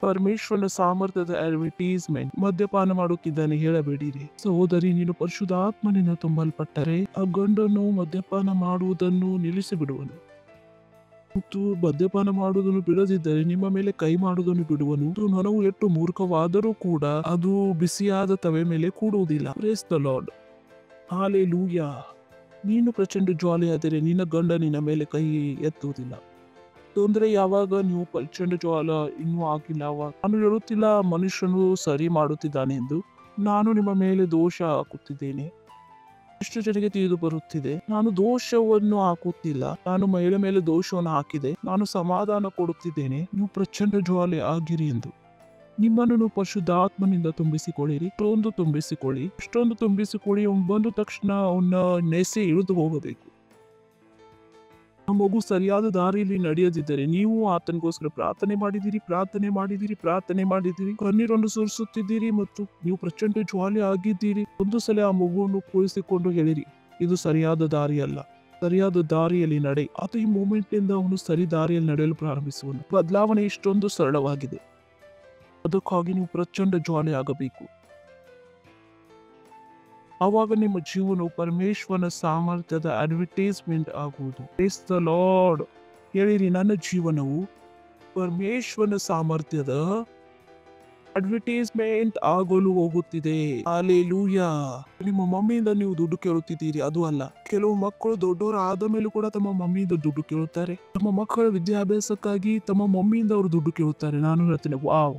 [SPEAKER 1] ಪರಮೇಶ್ವರನ ಸಾಮರ್ಥ್ಯದ ಅಡ್ವರ್ಟೈಸ್ಮೆಂಟ್. ಮದ್ಯಪಾನ ಮಾಡುತ್ತಿದ್ದಾನೆ ಹೇಳಬೇಡಿರಿ. ಸಹೋದರಿ, ನೀನು ಪರಿಶುದ್ಧಾತ್ಮನಿಂದ ತುಂಬಲ್ಪಟ್ಟರೆ ಆ ಗಂಡನು ಮದ್ಯಪಾನ ಮಾಡುವುದನ್ನು ನಿಲ್ಲಿಸಿ ಬಿಡುವನು. ಮತ್ತು ಮದ್ಯಪಾನ ಮಾಡುವುದನ್ನು ಬಿಡದಿದ್ದರೆ ನಿಮ್ಮ ಮೇಲೆ ಕೈ ಮಾಡುವುದನ್ನು ಬಿಡುವನು. ನೊಣವು ಎಷ್ಟು ಮೂರ್ಖವಾದರೂ ಕೂಡ ಅದು ಬಿಸಿಯಾದ ತವೆ ಮೇಲೆ ಕೂಡುವುದಿಲ್ಲ. Praise the lord. ಹಾಲೆಲೂಯಾ. ನೀನು ಪ್ರಚಂಡ ಜ್ವಾಲೆಯಾದರೆ ನಿನ್ನ ಗಂಡ ನಿನ್ನ ಮೇಲೆ ಕೈ ಎತ್ತುವುದಿಲ್ಲ. ತೊಂದರೆ ಯಾವಾಗ ನೀವು ಪ್ರಚಂಡ ಜ್ವಾಲ ಇನ್ನೂ ಆಗಿಲ್ಲ ಅವಾಗ. ನಾನು ಹೇಳುತ್ತಿಲ್ಲ ಮನುಷ್ಯನು ಸರಿ ಮಾಡುತ್ತಿದ್ದಾನೆ ಎಂದು. ನಾನು ನಿಮ್ಮ ಮೇಲೆ ದೋಷ ಹಾಕುತ್ತಿದ್ದೇನೆ. ಎಷ್ಟು ಜನಕ್ಕೆ ತಿಳಿದು ಬರುತ್ತಿದೆ, ನಾನು ದೋಷವನ್ನು ಹಾಕುತ್ತಿಲ್ಲ, ನಾನು ಮಹಿಳೆ ಮೇಲೆ ದೋಷವನ್ನು ಹಾಕಿದೆ, ನಾನು ಸಮಾಧಾನ ಕೊಡುತ್ತಿದ್ದೇನೆ. ನೀವು ಪ್ರಚಂಡ ಜ್ವಾಲೆ ಆಗಿರಿ ಎಂದು. ನಿಮ್ಮನ್ನು ಪರಿಶುದ್ಧಾತ್ಮನಿಂದ ತುಂಬಿಸಿಕೊಳ್ಳಿರಿ. ಇಷ್ಟೊಂದು ತುಂಬಿಸಿಕೊಳ್ಳಿ. ಬಂದ ತಕ್ಷಣ ಅವನ ನೆಸೆ ಇಳಿದು ಹೋಗಬೇಕು. ಆ ಮಗು ಸರಿಯಾದ ದಾರಿಯಲ್ಲಿ ನಡೆಯದಿದ್ದರೆ ನೀವು ಆತನಿಗೋಸ್ಕರ ಪ್ರಾರ್ಥನೆ ಮಾಡಿದಿರಿ, ಕಣ್ಣೀರನ್ನು ಸುರಿಸುತ್ತಿದ್ದೀರಿ ಮತ್ತು ನೀವು ಪ್ರಚಂಡ ಜ್ವಾಲೆ ಆಗಿದ್ದೀರಿ. ಒಂದು ಸಲ ಆ ಮಗುವನ್ನು ಕೂರಿಸಿಕೊಂಡು ಹೇಳಿರಿ, ಇದು ಸರಿಯಾದ ದಾರಿಯಲ್ಲ, ಸರಿಯಾದ ದಾರಿಯಲ್ಲಿ ನಡೆ. ಆತ ಈ ಮೂಮೆಂಟ್ ನಿಂದ ಅವನು ಸರಿ ದಾರಿಯಲ್ಲಿ ನಡೆಯಲು ಪ್ರಾರಂಭಿಸುವನು. ಬದಲಾವಣೆ ಇಷ್ಟೊಂದು ಸರಳವಾಗಿದೆ. ಅದಕ್ಕಾಗಿ ನೀವು ಪ್ರಚಂಡ ಜ್ವಾಲೆ ಆಗಬೇಕು. ಆವಾಗ ನಿಮ್ಮ ಜೀವನವು ಪರಮೇಶ್ವರನ ಸಾಮರ್ಥ್ಯದ ಅಡ್ವರ್ಟೈಸ್ಮೆಂಟ್ ಆಗುವುದು. Praise the lord. ಹೇಳಿರಿ, ನನ್ನ ಜೀವನವು ಪರಮೇಶ್ವರನ ಸಾಮರ್ಥ್ಯದ ಅಡ್ವರ್ಟೈಸ್ಮೆಂಟ್ ಆಗಲು ಹೋಗುತ್ತಿದೆ. ಹಾಲೆಲೂಯಾ. ನಿಮ್ಮ ಮಮ್ಮಿಯಿಂದ ನೀವು ದುಡ್ಡು ಕೇಳುತ್ತಿದ್ದೀರಿ, ಅದು ಅಲ್ಲ. ಕೆಲವು ಮಕ್ಕಳು ದೊಡ್ಡವರು ಆದ ಮೇಲೂ ಕೂಡ ತಮ್ಮ ಮಮ್ಮಿಯಿಂದ ದುಡ್ಡು ಕೇಳುತ್ತಾರೆ. ತಮ್ಮ ಮಕ್ಕಳ ವಿದ್ಯಾಭ್ಯಾಸಕ್ಕಾಗಿ ತಮ್ಮ ಮಮ್ಮಿಯಿಂದ ಅವರು ದುಡ್ಡು ಕೇಳುತ್ತಾರೆ. ನಾನು ಹೇಳ್ತೇನೆ, ವಾವ್,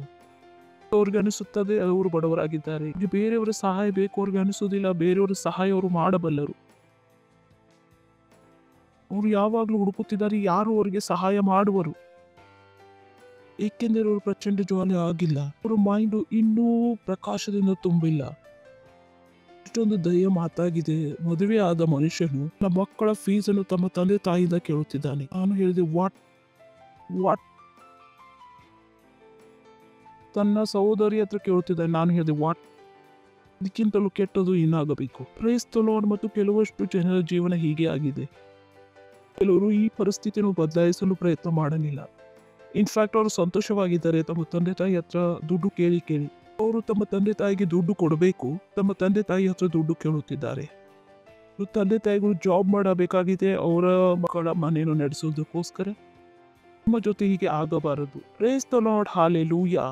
[SPEAKER 1] ಅವ್ರಿಗೆ ಅನಿಸುತ್ತದೆ ಅವರು ಬಡವರಾಗಿದ್ದಾರೆ. ಈಗ ಬೇರೆಯವರ ಸಹಾಯ ಬೇಕು ಅವ್ರಿಗೆ ಅನಿಸುವುದಿಲ್ಲ, ಬೇರೆಯವರ ಸಹಾಯ ಅವರು ಮಾಡಬಲ್ಲರು. ಅವರು ಯಾವಾಗಲೂ ಹುಡುಕುತ್ತಿದ್ದಾರೆ ಯಾರು ಅವರಿಗೆ ಸಹಾಯ ಮಾಡುವರು. ಏಕೆಂದರೆ ಅವರು ಪ್ರಚಂಡ ಜ್ವಾಲೆ ಆಗಿಲ್ಲ, ಅವರ ಮೈಂಡ್ ಇನ್ನೂ ಪ್ರಕಾಶದಿಂದ ತುಂಬಿಲ್ಲ. ಇಷ್ಟೊಂದು ದಯ ಮಾತಾಗಿದೆ. ಮದುವೆ ಆದ ಮನುಷ್ಯನು ನಮ್ಮ ಮಕ್ಕಳ ಫೀಸನ್ನು ತಮ್ಮ ತಂದೆ ತಾಯಿಯಿಂದ ಕೇಳುತ್ತಿದ್ದಾನೆ. ನಾನು ಹೇಳಿದೆ ವಾಟ್ ವಾಟ್ ತನ್ನ ಸಹೋದರಿ ಹತ್ರ ಕೇಳುತ್ತಿದ್ದಾನೆ. ನಾನು ಹೇಳಿದೆ ವಾಟ್ ಇದಕ್ಕಿಂತಲೂ ಕೆಟ್ಟದು ಏನಾಗಬೇಕು. ಕ್ರೈಸ್ತಲೋನ್ ಮತ್ತು ಕೆಲವಷ್ಟು ಜನರ ಜೀವನ ಹೀಗೆ ಆಗಿದೆ. ಕೆಲವರು ಈ ಪರಿಸ್ಥಿತಿಯನ್ನು ಬದಲಾಯಿಸಲು ಪ್ರಯತ್ನ ಮಾಡಲಿಲ್ಲ. ಇನ್ಫ್ಯಾಕ್ಟ್ ಅವರು ಸಂತೋಷವಾಗಿದ್ದಾರೆ. ತಮ್ಮ ತಂದೆ ತಾಯಿ ಹತ್ರ ದುಡ್ಡು ಕೇಳಿ ಅವರು ತಮ್ಮ ತಂದೆ ತಾಯಿಗೆ ದುಡ್ಡು ಕೊಡಬೇಕು, ತಮ್ಮ ತಂದೆ ತಾಯಿ ಹತ್ರ ದುಡ್ಡು ಕೇಳುತ್ತಿದ್ದಾರೆ. ತಂದೆ ತಾಯಿಗಳು ಜಾಬ್ ಮಾಡಬೇಕಾಗಿದೆ ಅವರ ಮಕ್ಕಳ ಮನೆಯನ್ನು ನಡೆಸೋದಕ್ಕೋಸ್ಕರ. ನಿಮ್ಮ ಜೊತೆ ಹೀಗೆ ಆಗಬಾರದು. Praise the lord, hallelujah.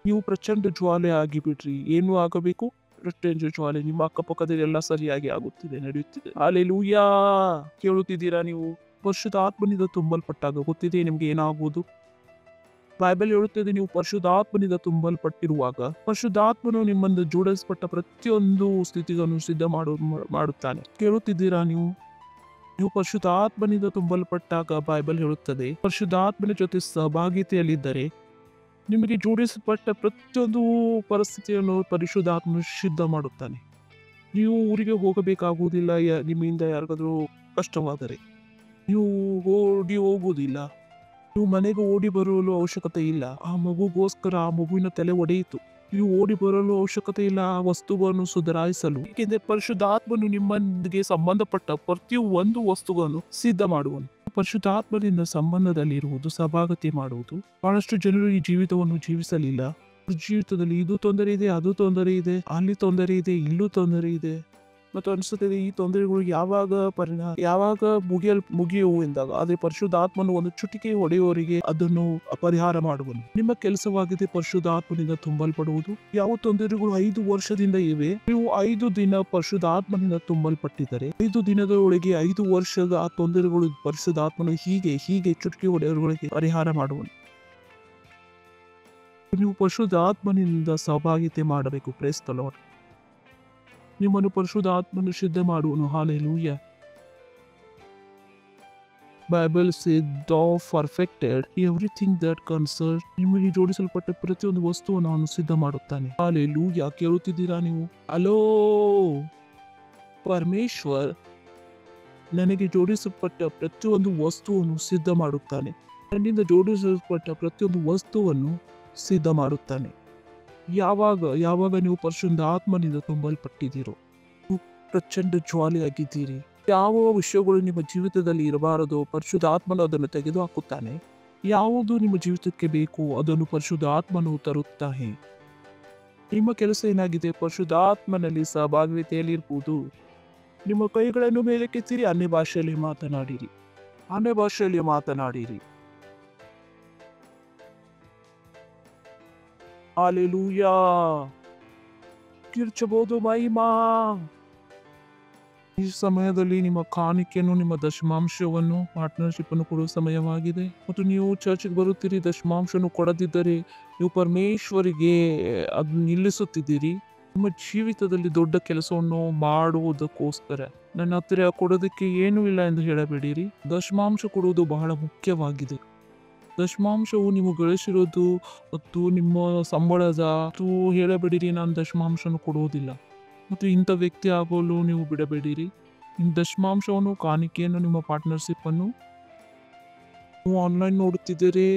[SPEAKER 1] ನೀವು ಪ್ರಚಂಡ ಜ್ವಾಲೆ ಆಗಿಬಿಡ್ರಿ. ಏನು ಆಗಬೇಕು? ಪ್ರಚಂಡ ಜ್ವಾಲೆ. ನಿಮ್ಮ ಅಕ್ಕಪಕ್ಕದಲ್ಲಿ ಎಲ್ಲ ಸರಿಯಾಗಿ ಆಗುತ್ತಿದೆ, ನಡೆಯುತ್ತಿದೆ. ಹಾಲೆಲೂಯಾ. ಕೇಳುತ್ತಿದ್ದೀರಾ ನೀವು? ಪರಿಶುದ್ಧ ಆತ್ಮನಿಂದ ತುಂಬಲ್ಪಟ್ಟಾಗ ಗೊತ್ತಿದೆ ನಿಮ್ಗೆ ಏನಾಗುವುದು. ಬೈಬಲ್ ಹೇಳುತ್ತದೆ, ನೀವು ಪರಿಶುದ್ಧಾತ್ಮನಿಂದ ತುಂಬಲ್ಪಟ್ಟಿರುವಾಗ ಪರಿಶುದ್ಧಾತ್ಮನು ನಿಮ್ಮನ್ನು ಜೋಡಿಸಲ್ಪಟ್ಟ ಪ್ರತಿಯೊಂದು ಸ್ಥಿತಿಗಳನ್ನು ಸಿದ್ಧ ಮಾಡುತ್ತಾನೆ. ಕೇಳುತ್ತಿದ್ದೀರಾ ನೀವು? ನೀವು ಪರಿಶುದ್ಧಾತ್ಮನಿಂದ ತುಂಬಲ್ಪಟ್ಟಾಗ ಬೈಬಲ್ ಹೇಳುತ್ತದೆ, ಪರಿಶುದ್ಧಾತ್ಮನ ಜೊತೆ ಸಹಭಾಗಿತೆಯಲ್ಲಿದ್ದರೆ ನಿಮಗೆ ಜೋಡಿಸಲ್ಪಟ್ಟ ಪ್ರತಿಯೊಂದು ಪರಿಸ್ಥಿತಿಯನ್ನು ಪರಿಶುದ್ಧಾತ್ಮನು ಸಿದ್ಧ ಮಾಡುತ್ತಾನೆ. ನೀವು ಊರಿಗೆ ಹೋಗಬೇಕಾಗುವುದಿಲ್ಲ. ನಿಮ್ಮಿಂದ ಯಾರಿಗಾದ್ರೂ ಕಷ್ಟವಾದರೆ ನೀವು ಓಡಿ ಹೋಗುವುದಿಲ್ಲ. ನೀವು ಮನೆಗೆ ಓಡಿ ಬರಲು ಅವಶ್ಯಕತೆ ಇಲ್ಲ. ಆ ಮಗುಗೋಸ್ಕರ ಆ ಮಗುವಿನ ತಲೆ ಒಡೆಯಿತು. ನೀವು ಓಡಿ ಬರಲು ಅವಶ್ಯಕತೆ ಇಲ್ಲ ಆ ವಸ್ತುವನ್ನು ಸುಧಾರಿಸಲು. ಏಕೆಂದರೆ ಪರಿಶುದ್ಧಾತ್ಮನು ನಿಮ್ಮೊಂದಿಗೆ ಸಂಬಂಧಪಟ್ಟ ಪ್ರತಿಯೊಂದು ವಸ್ತುವನ್ನು ಸಿದ್ಧ ಮಾಡುವನು. ಪರಿಶುದ್ಧಾತ್ಮದಿಂದ ಸಂಬಂಧದಲ್ಲಿರುವುದು, ಸಹಭಾಗಿತೆ ಮಾಡುವುದು. ಬಹಳಷ್ಟು ಜನರು ಈ ಜೀವಿತವನ್ನು ಜೀವಿಸಲಿಲ್ಲ. ಜೀವಿತದಲ್ಲಿ ಇದು ತೊಂದರೆ ಇದೆ, ಅದು ತೊಂದರೆ ಇದೆ, ಅಲ್ಲಿ ತೊಂದರೆ ಇದೆ, ಇಲ್ಲೂ ತೊಂದರೆ ಇದೆ. ಮತ್ತು ಅನಿಸುತ್ತದೆ ಈ ತೊಂದರೆಗಳು ಯಾವಾಗ ಮುಗಿಯುವು ಎಂದಾಗ. ಆದರೆ ಪರಿಶುದ್ಧಾತ್ಮನು ಒಂದು ಚುಟಿಕೆ ಹೊಡೆಯುವವರಿಗೆ ಅದನ್ನು ಪರಿಹಾರ ಮಾಡುವನು. ನಿಮ್ಮ ಕೆಲಸವಾಗಿದೆ ಪರಿಶುದ್ಧಾತ್ಮನಿಂದ ತುಂಬಲ್ಪಡುವುದು. ಯಾವ ತೊಂದರೆಗಳು 5 ವರ್ಷದಿಂದ ಇವೆ, ನೀವು 5 ದಿನ ಪರಿಶುದ್ಧಾತ್ಮನಿಂದ ತುಂಬಲ್ಪಟ್ಟಿದ್ದಾರೆ. 5 ದಿನದ ಒಳಗೆ 5 ವರ್ಷದ ಆ ತೊಂದರೆಗಳು ಪರಿಶುದ್ಧಾತ್ಮನು ಹೀಗೆ ಚುಟಿಕೆ ಹೊಡೆಯುವವರಿಗೆ ಪರಿಹಾರ ಮಾಡುವನು. ನೀವು ಪರಿಶುದ್ಧಾತ್ಮನಿಂದ ಸಹಭಾಗಿತೆ ಮಾಡಬೇಕು. Praise the lord. ನಿಮ್ಮನ್ನು ಪರಿಶುದ್ಧಾತ್ಮನು ಸಿದ್ಧ ಮಾಡುವನು. Hallelujah. Bible said thou perfected everything that concerns. ನಿಮಗೆ ಜೋಡಿಸಲ್ಪಟ್ಟ ಪ್ರತಿಯೊಂದು ವಸ್ತುವನ್ನು ಅವನು ಸಿದ್ಧ ಮಾಡುತ್ತಾನೆ. ಹಾಲೆಲೂಯಾ. ಕೇಳುತ್ತಿದ್ದೀರಾ ನೀವು? ಅಲೋ, ಪರಮೇಶ್ವರ್ ನನಗೆ ಜೋಡಿಸಲ್ಪಟ್ಟ ಪ್ರತಿಯೊಂದು ವಸ್ತುವನ್ನು ಸಿದ್ಧ ಮಾಡುತ್ತಾನೆ. ನನ್ನಿಂದ ಜೋಡಿಸಲ್ಪಟ್ಟ ಪ್ರತಿಯೊಂದು ವಸ್ತುವನ್ನು ಸಿದ್ಧ ಮಾಡುತ್ತಾನೆ. ಯಾವಾಗ ನೀವು ಪರಿಶುದ್ಧಾತ್ಮನಿಂದ ತುಂಬಲ್ಪಟ್ಟಿದ್ದೀರೋ, ಪ್ರಚಂಡ ಜ್ವಾಲೆಯಾಗಿದ್ದೀರಿ. ಯಾವ ವಿಷಯಗಳು ನಿಮ್ಮ ಜೀವಿತದಲ್ಲಿ ಇರಬಾರದು ಪರಿಶುದ್ಧಾತ್ಮನು ಅದನ್ನು ತೆಗೆದು ಹಾಕುತ್ತಾನೆ. ಯಾವುದು ನಿಮ್ಮ ಜೀವಿತಕ್ಕೆ ಬೇಕು ಅದನ್ನು ಪರಿಶುದ್ಧಾತ್ಮನು ತರುತ್ತಾನೆ. ನಿಮ್ಮ ಕೆಲಸ ಏನಾಗಿದೆ? ಪರಿಶುದ್ಧಾತ್ಮನಲ್ಲಿ ಸಹಭಾಗಿತೆಯಲ್ಲಿ ಇರ್ಬೋದು. ನಿಮ್ಮ ಕೈಗಳನ್ನು ಮೇಲಕ್ಕೆತ್ತಿರಿ, ಅನ್ಯ ಭಾಷೆಯಲ್ಲಿ ಮಾತನಾಡಿರಿ. ಹಾಲೆಲೂಯಾ. ಕಿರ್ಚಬಹುದು ಮಹಿಮಾ. ಈ ಸಮಯದಲ್ಲಿ ನಿಮ್ಮ ಕಾಣಿಕೆಯನ್ನು, ನಿಮ್ಮ ದಶಮಾಂಶವನ್ನು, ಪಾರ್ಟ್ನರ್ಶಿಪ್ ಅನ್ನು ಕೊಡುವ ಸಮಯವಾಗಿದೆ. ಮತ್ತು ನೀವು ಚರ್ಚ್ಗೆ ಬರುತ್ತೀರಿ, ದಶಮಾಂಶವನ್ನು ಕೊಡದಿದ್ದರೆ ನೀವು ಪರಮೇಶ್ವರಿಗೆ ಅದನ್ನು ನಿಲ್ಲಿಸುತ್ತಿದ್ದೀರಿ. ನಿಮ್ಮ ಜೀವಿತದಲ್ಲಿ ದೊಡ್ಡ ಕೆಲಸವನ್ನು ಮಾಡುವುದಕ್ಕೋಸ್ಕರ ನನ್ನ ಹತ್ತಿರ ಕೊಡೋದಕ್ಕೆ ಏನೂ ಇಲ್ಲ ಎಂದು ಹೇಳಬೇಡಿರಿ. ದಶಮಾಂಶ ಕೊಡುವುದು ಬಹಳ ಮುಖ್ಯವಾಗಿದೆ. ದಶಮಾಂಶವು ನೀವು ಗಳಿಸಿರೋದು ಮತ್ತು ನಿಮ್ಮ ಸಂಬಳದ ಹೇಳಬೇಡಿರಿ ನಾನು ದಶಮಾಂಶವನ್ನು ಕೊಡುವುದಿಲ್ಲ. ಮತ್ತು ಇಂಥ ವ್ಯಕ್ತಿ ಆಗಲು ನೀವು ಬಿಡಬೇಡಿರಿ. ನಿಮ್ಮ ದಶಮಾಂಶವನ್ನು, ಕಾಣಿಕೆಯನ್ನು, ನಿಮ್ಮ ಪಾರ್ಟ್ನರ್ಶಿಪ್ ಅನ್ನು ನೀವು ಆನ್ಲೈನ್ ನೋಡುತ್ತಿದ್ದರೆ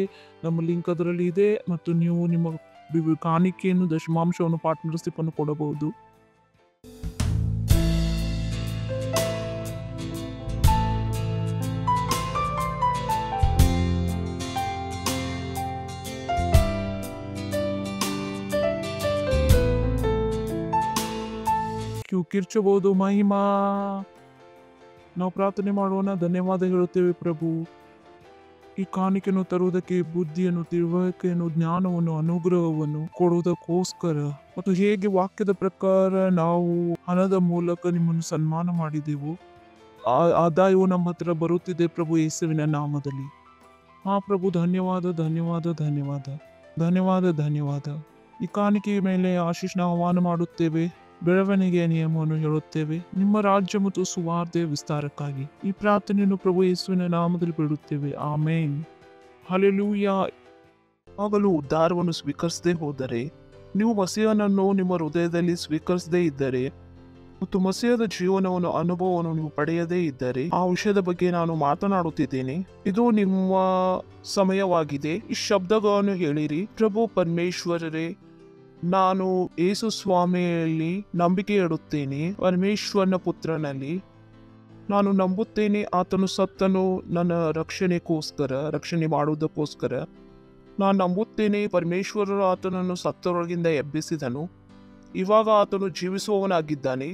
[SPEAKER 1] ನಮ್ಮ ಲಿಂಕ್ ಅದರಲ್ಲಿ ಇದೆ. ಮತ್ತು ನೀವು ನಿಮ್ಮ ಕಾಣಿಕೆಯನ್ನು, ದಶಮಾಂಶವನ್ನು, ಪಾರ್ಟ್ನರ್ಶಿಪ್ ಅನ್ನು ಕೊಡಬಹುದು. ಕಿರ್ಚಬಹುದು ಮಹಿಮಾ. ನಾವು ಪ್ರಾರ್ಥನೆ ಮಾಡೋಣ. ಧನ್ಯವಾದ ಹೇಳುತ್ತೇವೆ ಪ್ರಭು, ಈ ಕಾಣಿಕೆಯನ್ನು ತರುವುದಕ್ಕೆ ಬುದ್ಧಿಯನ್ನು, ತಿಳುವಳಿಕೆಯನ್ನು, ಜ್ಞಾನವನ್ನು, ಅನುಗ್ರಹವನ್ನು ಕೊಡುವುದಕ್ಕೋಸ್ಕರ, ಮತ್ತು ಹೇಗೆ ವಾಕ್ಯದ ಪ್ರಕಾರ ನಾವು ಹಣದ ಮೂಲಕ ನಿಮ್ಮನ್ನು ಸನ್ಮಾನ ಮಾಡಿದೆವು, ಆದಾಯವು ನಮ್ಮ ಹತ್ರ ಬರುತ್ತಿದೆ ಪ್ರಭು ಯೇಸುವಿನ ನಾಮದಲ್ಲಿ. ಪ್ರಭು ಧನ್ಯವಾದ. ಈ ಕಾಣಿಕೆಯ ಮೇಲೆ ಆಶೀಷ್ನ ಆಹ್ವಾನ ಮಾಡುತ್ತೇವೆ. ಬೆಳವಣಿಗೆಯ ನಿಯಮವನ್ನು ಹೇಳುತ್ತೇವೆ. ನಿಮ್ಮ ರಾಜ್ಯ ಮತ್ತು ಸುವಾರ್ತೆಯ ವಿಸ್ತಾರಕ್ಕಾಗಿ ಈ ಪ್ರಾರ್ಥನೆಯನ್ನು ಪ್ರಭು ಯೇಸುವಿನ ನಾಮದಲ್ಲಿ ಬಿಡುತ್ತೇವೆ. ಆಮೇನ್. ಹಲ್ಲೆಲೂಯಾ. ಆಗಲೂ ಉದ್ಧಾರವನ್ನು ಸ್ವೀಕರಿಸದೇ ಹೋದರೆ, ನೀವು ಮಸೀಹನನ್ನು ನಿಮ್ಮ ಹೃದಯದಲ್ಲಿ ಸ್ವೀಕರಿಸದೇ ಇದ್ದರೆ ಮತ್ತು ಮಸೀಹದ ಜೀವನವನ್ನು ಅನುಭವವನ್ನು ನೀವು ಪಡೆಯದೇ ಇದ್ದರೆ, ಆ ವಿಷಯದ ಬಗ್ಗೆ ನಾನು ಮಾತನಾಡುತ್ತಿದ್ದೇನೆ. ಇದು ನಿಮ್ಮ ಸಮಯವಾಗಿದೆ. ಈ ಶಬ್ದಗಳನ್ನು ಹೇಳಿರಿ. ಪ್ರಭು ಪರಮೇಶ್ವರರೇ, ನಾನು ಯೇಸು ಸ್ವಾಮಿಯಲ್ಲಿ ನಂಬಿಕೆ ಇಡುತ್ತೇನೆ. ಪರಮೇಶ್ವರನ ಪುತ್ರನಲ್ಲಿ ನಾನು ನಂಬುತ್ತೇನೆ. ಆತನು ಸತ್ತನು ನನ್ನ ರಕ್ಷಣೆ ಮಾಡುವುದಕ್ಕೋಸ್ಕರ. ನಾನು ನಂಬುತ್ತೇನೆ ಪರಮೇಶ್ವರರು ಆತನನ್ನು ಸತ್ತವರೊಳಗಿಂದ ಎಬ್ಬಿಸಿದನು. ಇವಾಗ ಆತನು ಜೀವಿಸುವವನಾಗಿದ್ದಾನೆ.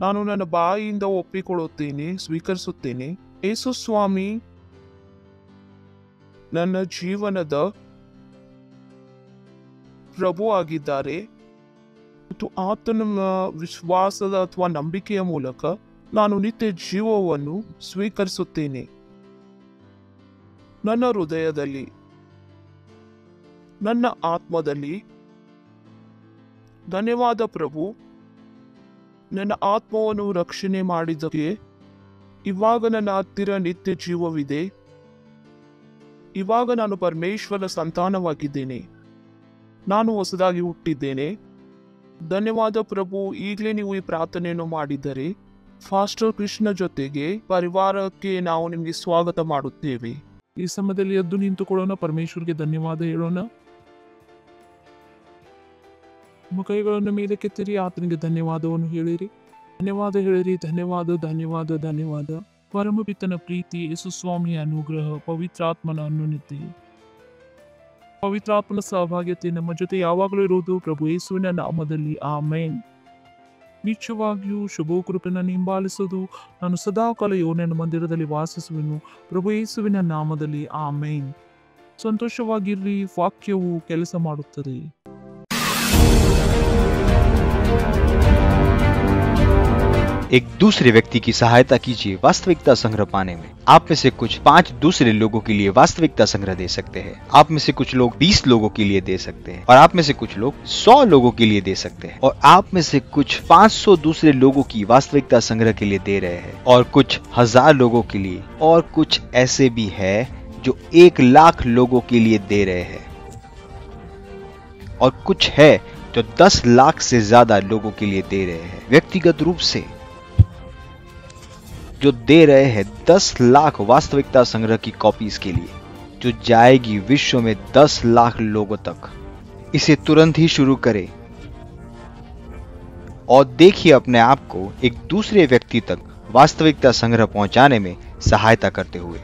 [SPEAKER 1] ನಾನು ನನ್ನ ಬಾಯಿಯಿಂದ ಒಪ್ಪಿಕೊಳ್ಳುತ್ತೇನೆ, ಸ್ವೀಕರಿಸುತ್ತೇನೆ. ಯೇಸು ಸ್ವಾಮಿ ನನ್ನ ಜೀವನದ ಪ್ರಭು ಆಗಿದ್ದಾರೆ ಮತ್ತು ಆತನ ವಿಶ್ವಾಸದ ಅಥವಾ ನಂಬಿಕೆಯ ಮೂಲಕ ನಾನು ನಿತ್ಯ ಜೀವವನ್ನು ಸ್ವೀಕರಿಸುತ್ತೇನೆ ನನ್ನ ಹೃದಯದಲ್ಲಿ, ನನ್ನ ಆತ್ಮದಲ್ಲಿ. ಧನ್ಯವಾದ ಪ್ರಭು, ನನ್ನ ಆತ್ಮವನ್ನು ರಕ್ಷಣೆ ಮಾಡಿದ್ದಕ್ಕೆ. ಇವಾಗ ನನ್ನ ಹತ್ತಿರ ನಿತ್ಯ ಜೀವವಿದೆ. ಇವಾಗ ನಾನು ಪರಮೇಶ್ವರ ಸಂತಾನವಾಗಿದ್ದೇನೆ. ನಾನು ಹೊಸದಾಗಿ ಹುಟ್ಟಿದ್ದೇನೆ. ಧನ್ಯವಾದ ಪ್ರಭು. ಈಗಲೇ ನೀವು ಈ ಪ್ರಾರ್ಥನೆಯನ್ನು ಮಾಡಿದರೆ ಫಾಸ್ಟರ್ ಕೃಷ್ಣ ಜೊತೆಗೆ ಪರಿವಾರಕ್ಕೆ ನಾವು ನಿಮಗೆ ಸ್ವಾಗತ ಮಾಡುತ್ತೇವೆ. ಈ ಸಮಯದಲ್ಲಿ ಎದ್ದು ನಿಂತುಕೊಳ್ಳೋಣ, ಪರಮೇಶ್ವರ್ಗೆ ಧನ್ಯವಾದ ಹೇಳೋಣ. ನಿಮ್ಮ ಕೈಗಳನ್ನು ಮೇಲೆ ಕೆತ್ತಿರಿ, ಆತನಿಗೆ ಧನ್ಯವಾದವನ್ನು ಹೇಳಿರಿ. ಧನ್ಯವಾದ ಹೇಳಿರಿ. ಧನ್ಯವಾದ, ಧನ್ಯವಾದ, ಧನ್ಯವಾದ. ಪರಮಪಿತನ ಪ್ರೀತಿ, ಯೇಸು ಸ್ವಾಮಿಯ ಅನುಗ್ರಹ, ಪವಿತ್ರಾತ್ಮನ ಅನ್ಯೋನ್ಯತೆ, ಪವಿತ್ರಾತ್ಮನ ಸಹಭಾಗ್ಯತೆ ನಮ್ಮ ಜೊತೆ ಯಾವಾಗಲೂ ಇರುವುದು ಪ್ರಭು ಯೇಸುವಿನ ನಾಮದಲ್ಲಿ. ಆಮೇನ್. ನಿಶ್ಚಯವಾಗಿಯೂ ಶುಭ ಕೃಪೆಯನ್ನು ಹಿಂಬಾಲಿಸೋದು ನಾನು ಸದಾಕಾಲ ಯೋನನ ಮಂದಿರದಲ್ಲಿ ವಾಸಿಸುವೆನು ಪ್ರಭು ಯೇಸುವಿನ ನಾಮದಲ್ಲಿ. ಆಮೇನ್. ಸಂತೋಷವಾಗಿರ್ರಿ. ವಾಕ್ಯವು ಕೆಲಸ ಮಾಡುತ್ತದೆ.
[SPEAKER 2] एक दूसरे व्यक्ति की सहायता कीजिए वास्तविकता संग्रह पाने में। आप में से कुछ 5 दूसरे लोगों के लिए वास्तविकता संग्रह दे सकते हैं। आप में से कुछ लोग 20 लोगों के लिए दे सकते हैं और आप में से कुछ लोग 100 लोगों के लिए दे सकते हैं और आप में से कुछ 500 दूसरे लोगों की वास्तविकता संग्रह के लिए दे रहे हैं और कुछ 1000 लोगों के लिए और कुछ ऐसे भी है जो 1,00,000 लोगों के लिए दे रहे हैं और कुछ है जो 10 लाख से ज्यादा लोगों के लिए दे रहे हैं। व्यक्तिगत रूप से जो दे रहे हैं 10 लाख वास्तविकता संग्रह की कॉपीज के लिए, जो जाएगी विश्व में 10 लाख लोगों तक। इसे तुरंत ही शुरू करें और देखिए अपने आप को एक दूसरे व्यक्ति तक वास्तविकता संग्रह पहुंचाने में सहायता करते हुए।